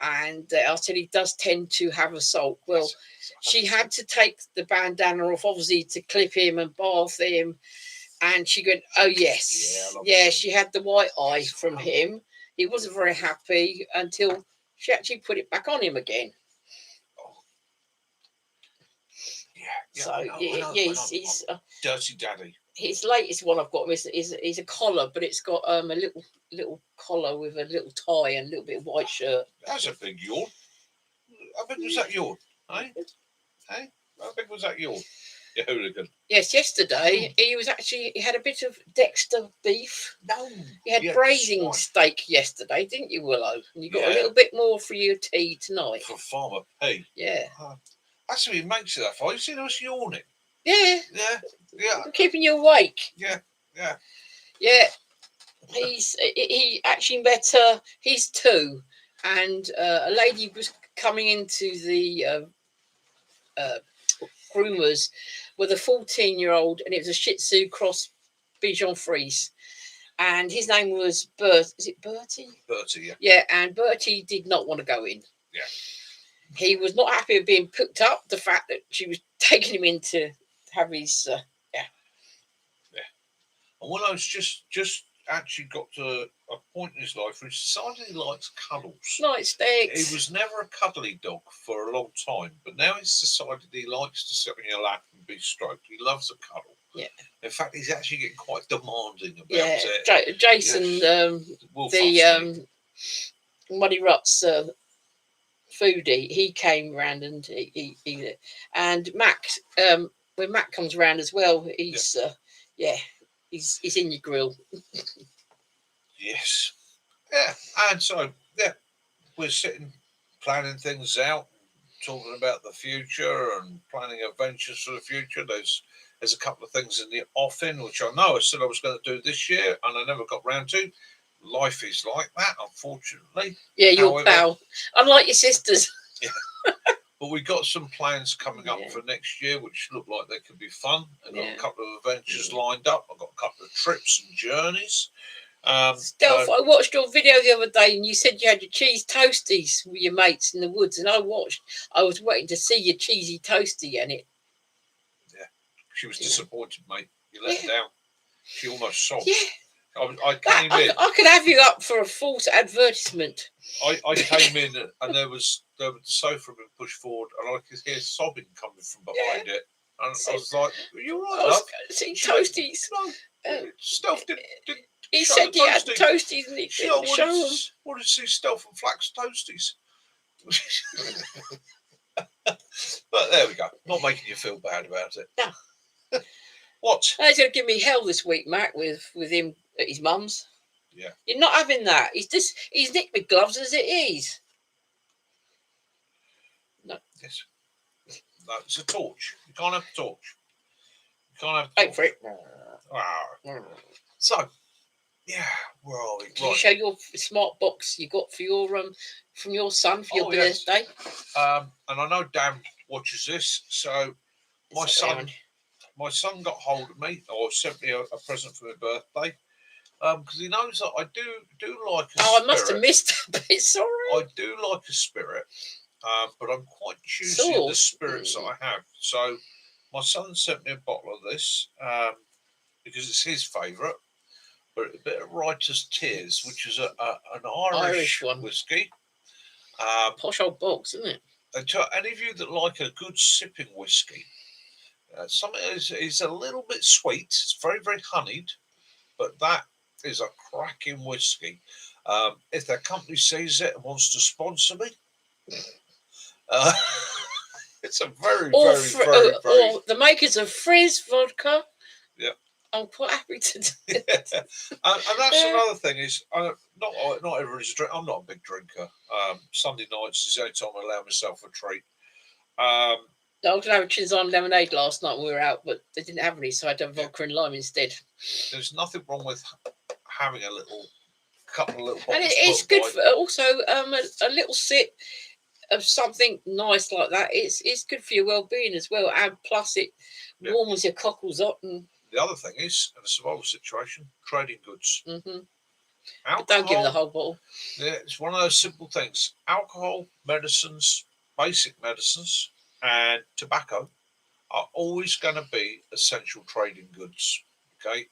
And I said he does tend to have a sulk. Well, she had to take the bandana off, obviously, to clip him and bath him. And she went, oh, yes. Yeah, she had the white eye from him. He wasn't very happy until she actually put it back on him again. Yeah. So, he's dirty daddy. His latest one I've got him is a collar, but it's got a little collar with a little tie and a little bit of white shirt. That's a big yawn. How big was that yawn? Hey? How big was that yawn? You hooligan. Yes, yesterday he had a bit of Dexter beef. No. You had braising steak yesterday, didn't you, Willow? And you got a little bit more for your tea tonight. For Farmer P. Yeah. That's what he makes it that for. You see us yawning? Yeah. Yeah. I'm keeping you awake. Yeah. He actually met he's 2, and a lady was coming into the groomers with a 14-year-old, and it was a Shih Tzu cross Bichon Frise, and his name was Bert. Is it Bertie? Bertie, yeah. Yeah, and Bertie did not want to go in. Yeah. He was not happy with being picked up. The fact that she was taking him in to have his And Willow's just actually got to a point in his life where he decided he likes cuddles. Nice sticks. He was never a cuddly dog for a long time, but now he's decided he likes to sit on your lap and be stroked. He loves a cuddle. Yeah. In fact, he's actually getting quite demanding about it. Jason, the Muddy Ruts foodie, he came round and he and Max, when Mac comes round as well, he's he's in your grill. Yes. Yeah. And so, we're sitting, planning things out, talking about the future and planning adventures for the future. There's a couple of things in the offing, which I know I said I was going to do this year, and I never got round to. Life is like that, unfortunately. Yeah, your pal. Unlike your sisters. Yeah. But we got some plans coming up for next year, which look like they could be fun. I've got a couple of adventures lined up. I've got a couple of trips and journeys. Stealth, I watched your video the other day, and you said you had your cheese toasties with your mates in the woods, and I was waiting to see your cheesy toasty in it. Yeah, she was disappointed, mate. You let her down. She almost sobbed. Yeah. I came in. I could have you up for a false advertisement. I came in and there was the sofa being pushed forward, and I could hear sobbing coming from behind it. And I was like, "Are you all right, love?" See toasties. No, Stealth didn't. He said he had toasties and he didn't show them. Wanted to see Stealth and Flax toasties. But there we go. Not making you feel bad about it. No. What? He's going to give me hell this week, Mac, with him at his mum's. Yeah. You're not having that. He's nicked my gloves as it is. No. Yes. No, it's a torch. You can't have a torch. You can't have a torch. Wait for it. So, yeah, where are we? Can you show your smart box you got for your from your son for your birthday? And I know Dan watches this, so my son got hold of me or sent me a present for my birthday. Because he knows that I do like a spirit. I must have missed it, but it's all right. I do like a spirit. but I'm quite choosy in the spirits that I have. So my son sent me a bottle of this because it's his favourite, but a bit of Writer's Tears, which is an Irish whiskey. Posh old box, isn't it? And to any of you that like a good sipping whiskey, something is a little bit sweet. It's very, very honeyed, but that is a cracking whiskey. If their company sees it and wants to sponsor me, it's a very, very, very, or the makers of Frizz vodka. Yeah, I'm quite happy to do it. Yeah. And that's another thing is, not everybody's a drink. I'm not a big drinker. Sunday nights is the only time I allow myself a treat. I was going to have a Chinzon lemonade last night when we were out, but they didn't have any, so I had to have vodka and lime instead. There's nothing wrong with having a couple of little bottles. And it's good for also a little sip of something nice like that. It's good for your well-being as well, and plus it warms your cockles up. And the other thing is, in a survival situation, trading goods. Alcohol, don't give them the whole bottle. Yeah, it's one of those simple things. Alcohol, medicines, basic medicines, and tobacco are always going to be essential trading goods. Okay.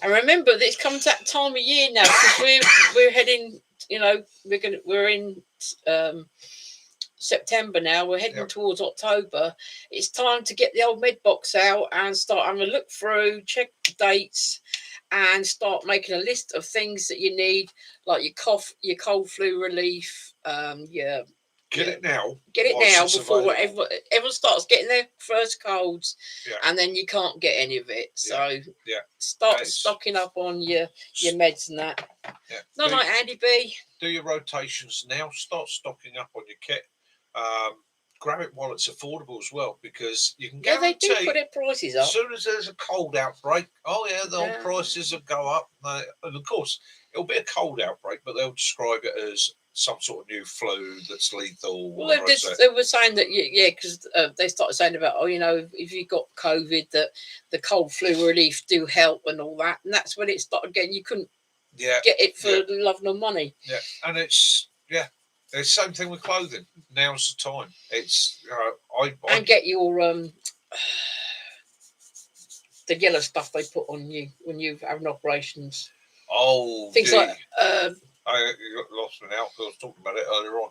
And remember that it's coming to that time of year now because we're heading. You know, we're in September now. We're heading towards October. It's time to get the old med box out and start having a look through, check the dates, and start making a list of things that you need, like your cold flu relief. Get it now before everyone starts getting their first colds, and then you can't get any of it. So start stocking up on your meds and that. Not like Andy B. Do your rotations now. Start stocking up on your kit. Grab it while it's affordable as well, because you can guarantee they do put their prices up. As soon as there's a cold outbreak, the old prices will go up. And of course, it'll be a cold outbreak, but they'll describe it as some sort of new flu that's lethal. Well, they were saying that, because they started saying about, if you got COVID, that the cold flu relief do help and all that. And that's when it started getting, you couldn't get it for love nor money. Yeah, and it's the same thing with clothing. Now's the time. It's and get your the yellow stuff they put on you when you're having operations. Oh, things like I got lost in out. I was talking about it earlier on.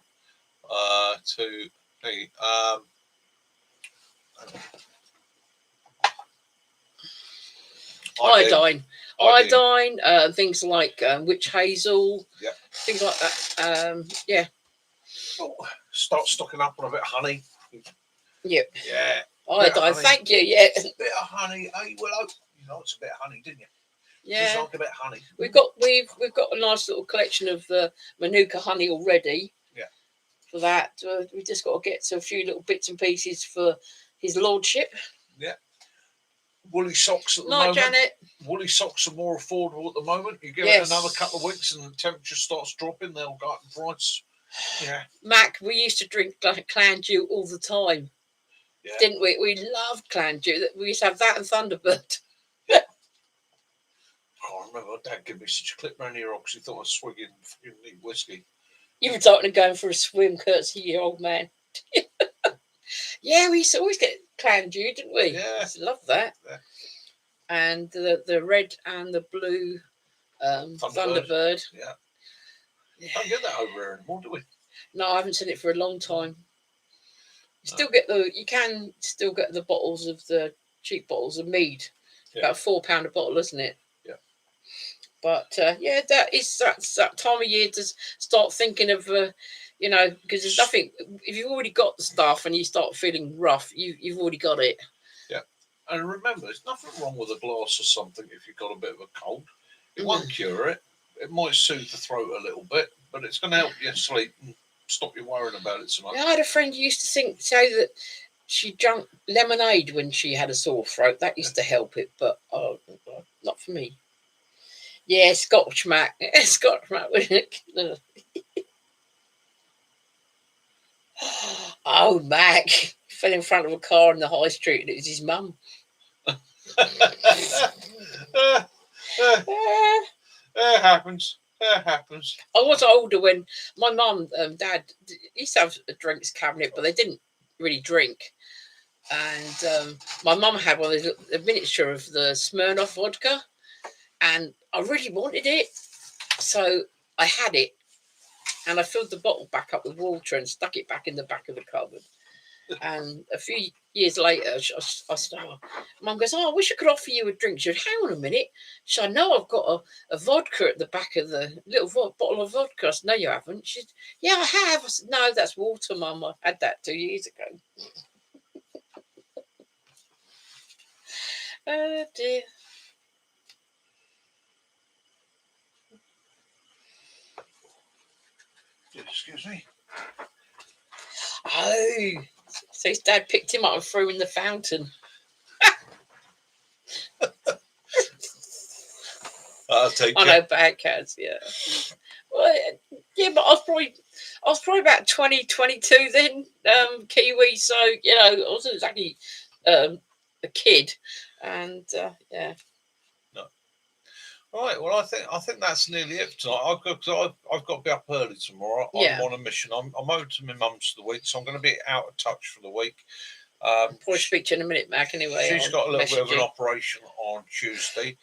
Iodine, things like witch hazel, things like that. Start stocking up on a bit of honey. Yeah. Iodine, thank you. Yeah. A bit of honey. Hey, well, you know, it's a bit of honey, didn't you? Yeah. Just like a bit of honey. We've got a nice little collection of Manuka honey already. Yeah. For that, we just got to get to a few little bits and pieces for his lordship. Yeah. Woolly socks at the moment. Janet. Woolly socks are more affordable at the moment. You give it another couple of weeks and the temperature starts dropping, they'll go up in price. Yeah. Mac, we used to drink clan dew all the time. Yeah. Didn't we? We loved clan dew. We used to have that and Thunderbird. I remember my dad gave me such a clip round here because he thought I was swigging neat whiskey. You were talking of going for a swim, courtesy of your old man. Yeah, we used to always get clan dew, didn't we? Yeah. I used to love that. Yeah. And the red and the blue Thunderbird. Yeah. Don't get that over here anymore, do we? No, I haven't seen it for a long time. You can still get the bottles of the cheap bottles of mead. Yeah. About £4 a bottle, isn't it? Yeah. But that's that time of year to start thinking of because there's nothing. If you've already got the stuff and you start feeling rough, you've already got it. Yeah. And remember, there's nothing wrong with a glass or something if you've got a bit of a cold. It won't cure it. It might soothe the throat a little bit, but it's going to help you sleep and stop you worrying about it so much. I had a friend who used to say that she drank lemonade when she had a sore throat. That used to help it, but not for me. Yeah, Scotch Mac. Scotch Mac, wouldn't it? Oh, Mac fell in front of a car in the high street and it was his mum. It happens. That happens. I was older when my mum and dad used to have a drinks cabinet, but they didn't really drink. And my mum had one of a miniature of the Smirnoff vodka, and I really wanted it, so I had it, and I filled the bottle back up with water and stuck it back in the back of the cupboard. And a few years later, I started. Mum goes, "Oh, I wish I could offer you a drink." She said, "Hang on a minute." So I know I've got a vodka at the back of the little bottle of vodka. I said, "No, you haven't." She said, "Yeah, I have." I said, "No, that's water, Mum. I had that 2 years ago." Oh dear. Excuse me. Oh, so his dad picked him up and threw him in the fountain. I'll take I know, bad cats, yeah. Well, yeah, but I was probably about 20, 22 then, Kiwi. So you know, I wasn't exactly a kid, and yeah. No. Right. Well, I think that's nearly it for tonight. I've got to be up early tomorrow. Yeah. I'm on a mission. I'm over to my mum's for the week, so I'm going to be out of touch for the week. Probably speak to you in a minute, Mac. Anyway, she's got a little bit of an operation on Tuesday.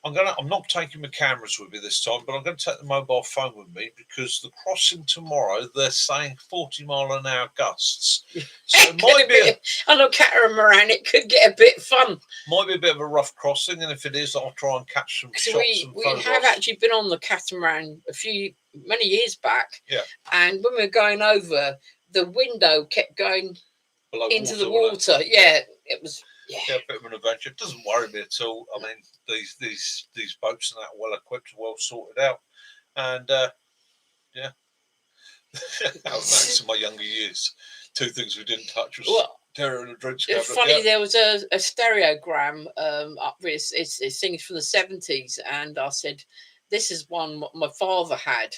I'm not taking my cameras with me this time, but I'm going to take the mobile phone with me because the crossing tomorrow, they're saying 40-mile-an-hour gusts. So it might be I know catamaran. It could get a bit fun. Might be a bit of a rough crossing, and if it is, I'll try and catch some shots. We have actually been on the catamaran many years back. Yeah. And when we were going over, the window kept going below into the water. Yeah, it was. Yeah, a bit of an adventure. It doesn't worry me at all. I mean, these boats and that are well equipped, well sorted out, and yeah. Thanks to my younger years, two things we didn't touch was terror and a drinks cabinet. It's funny. There was a stereogram up there. It's things from the 70s, and I said, "This is one my father had,"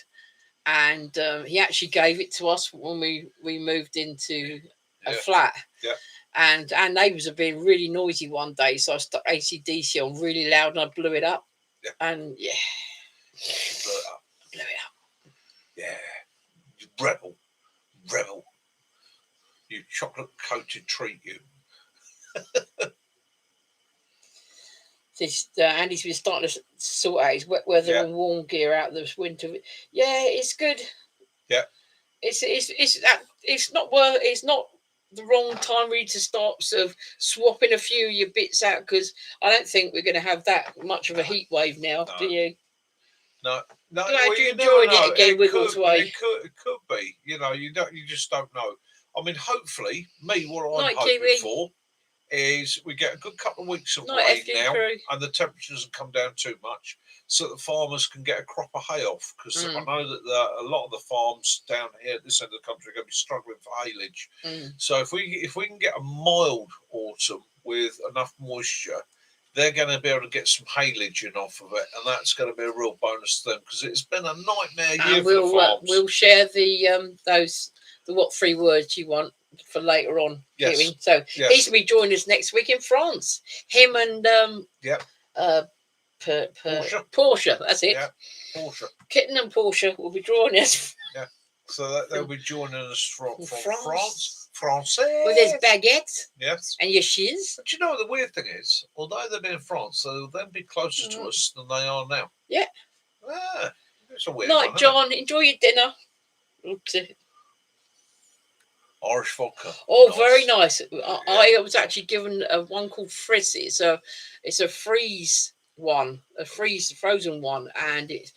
and he actually gave it to us when we moved into a flat. Yeah. And our neighbours have been really noisy one day, so I stuck AC/DC on really loud and I blew it up. Yeah. And yeah. Blew it up. Blew it up. Yeah. Rebel. You chocolate coated treat, you. Andy's been starting to sort out his wet weather and warm gear out this winter. Yeah, it's good. Yeah. It's not the wrong time really to start sort of swapping a few of your bits out, because I don't think we're going to have that much of a heat wave now. No. Do you? No. Glad you enjoyed it again, Wigglesway. It could be. You know, you just don't know. I mean, hopefully, what I'm hoping Kiwi. for is we get a good couple of weeks of rain now, and the temperature doesn't come down too much, so that farmers can get a crop of hay off. Because I know that a lot of the farms down here at this end of the country are going to be struggling for haylage. So if we can get a mild autumn with enough moisture, they're going to be able to get some haylage in off of it, and that's going to be a real bonus to them, because it's been a nightmare year for the farms. We'll share the what 3 words you want for later on. Yes. So he's to be joining us next week in France. Him and Portia. That's it. Yeah, Portia. Kitten and Portia will be joining us. Yeah. So they'll be joining us from France. With his baguette. Yes. And your shiz. But you know what the weird thing is? Although they'll be in France, they'll then be closer to us than they are now. Yeah. It's a weird one. Night, John. Enjoy your dinner. Irish vodka. Oh, nice. Very nice. I was actually given one called Frizz. It's a freeze one, frozen one, and it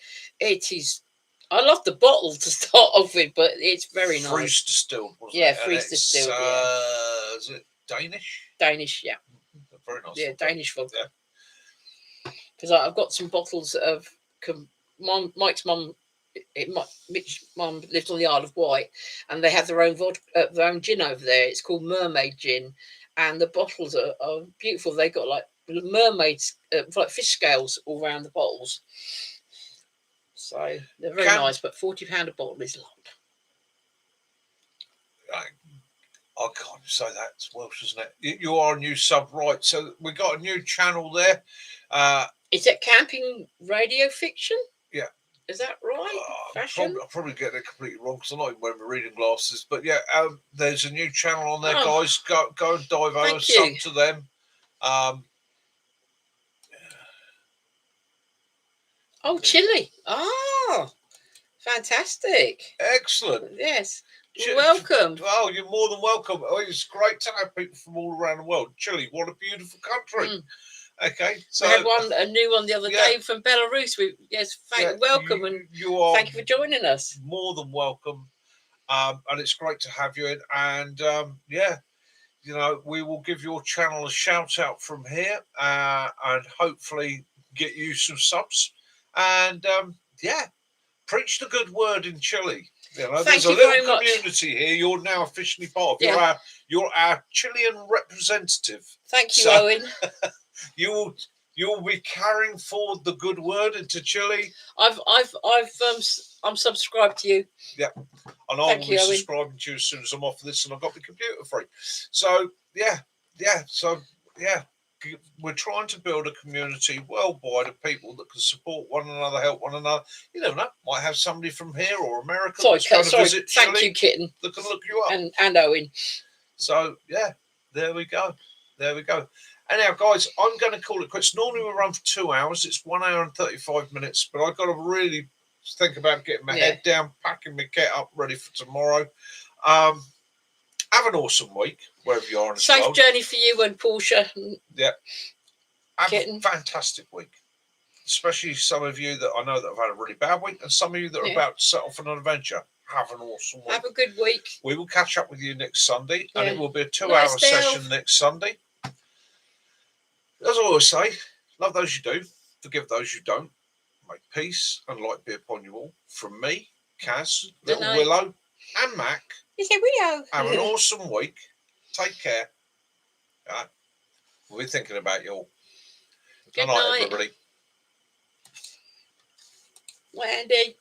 is. I love the bottle to start off with, but it's very nice. Freeze distilled, wasn't it? Yeah, freeze distilled. Is it Danish? Danish, yeah. Very nice. Yeah, Danish vodka. Because I've got some bottles of Mike's mum. Mitch's mum lives on the Isle of Wight, and they have their own gin over there. It's called Mermaid Gin, and the bottles are beautiful. They got like mermaids, like fish scales all around the bottles. So they're very nice, but £40 a bottle is a lot. I can't say that's Welsh, isn't it? You are a new sub, right? So we got a new channel there. Is it Camping Radio Fiction? Yeah. Is that right? Fashion? I'm probably getting it completely wrong because I'm not even wearing my reading glasses. But yeah, there's a new channel on there, guys. Go and dive over, sub to them. Chile. Oh, fantastic. Excellent. Yes. Welcome. Oh, you're more than welcome. Oh, it's great to have people from all around the world. Chile, what a beautiful country. Okay, so we had a new one the other day from Belarus. Welcome and thank you for joining us. More than welcome, and it's great to have you in. And we will give your channel a shout out from here, and hopefully get you some subs. And preach the good word in Chile. There's a little community here. You're now officially part of. You're our Chilean representative. Thank you, Owen. You'll be carrying forward the good word into Chile. I'm subscribed to you. Yeah, and I will be subscribing to you as soon as I'm off this and I've got the computer free. So we're trying to build a community worldwide of people that can support one another, help one another. You never know, might have somebody from here or America that's going to visit Chile. Thank you, Kitten. That can look you up. And Owen. So there we go. Anyhow, guys, I'm going to call it quits. Normally we run for 2 hours. It's 1 hour and 35 minutes, but I've got to really think about getting my head down, packing my kit up, ready for tomorrow. Have an awesome week, wherever you are in the world. Safe journey for you and Portia. Yeah. Have a fantastic week. Especially some of you that I know that have had a really bad week, and some of you that are about to set off on an adventure. Have an awesome week. Have a good week. We will catch up with you next Sunday, and it will be a 2-hour session next Sunday. As I always say, love those you do, forgive those you don't. May peace and light be upon you all. From me, Kaz, Little Willow, and Mac. Have an awesome week. Take care. Right. We'll be thinking about you all. Good night, everybody. Wendy.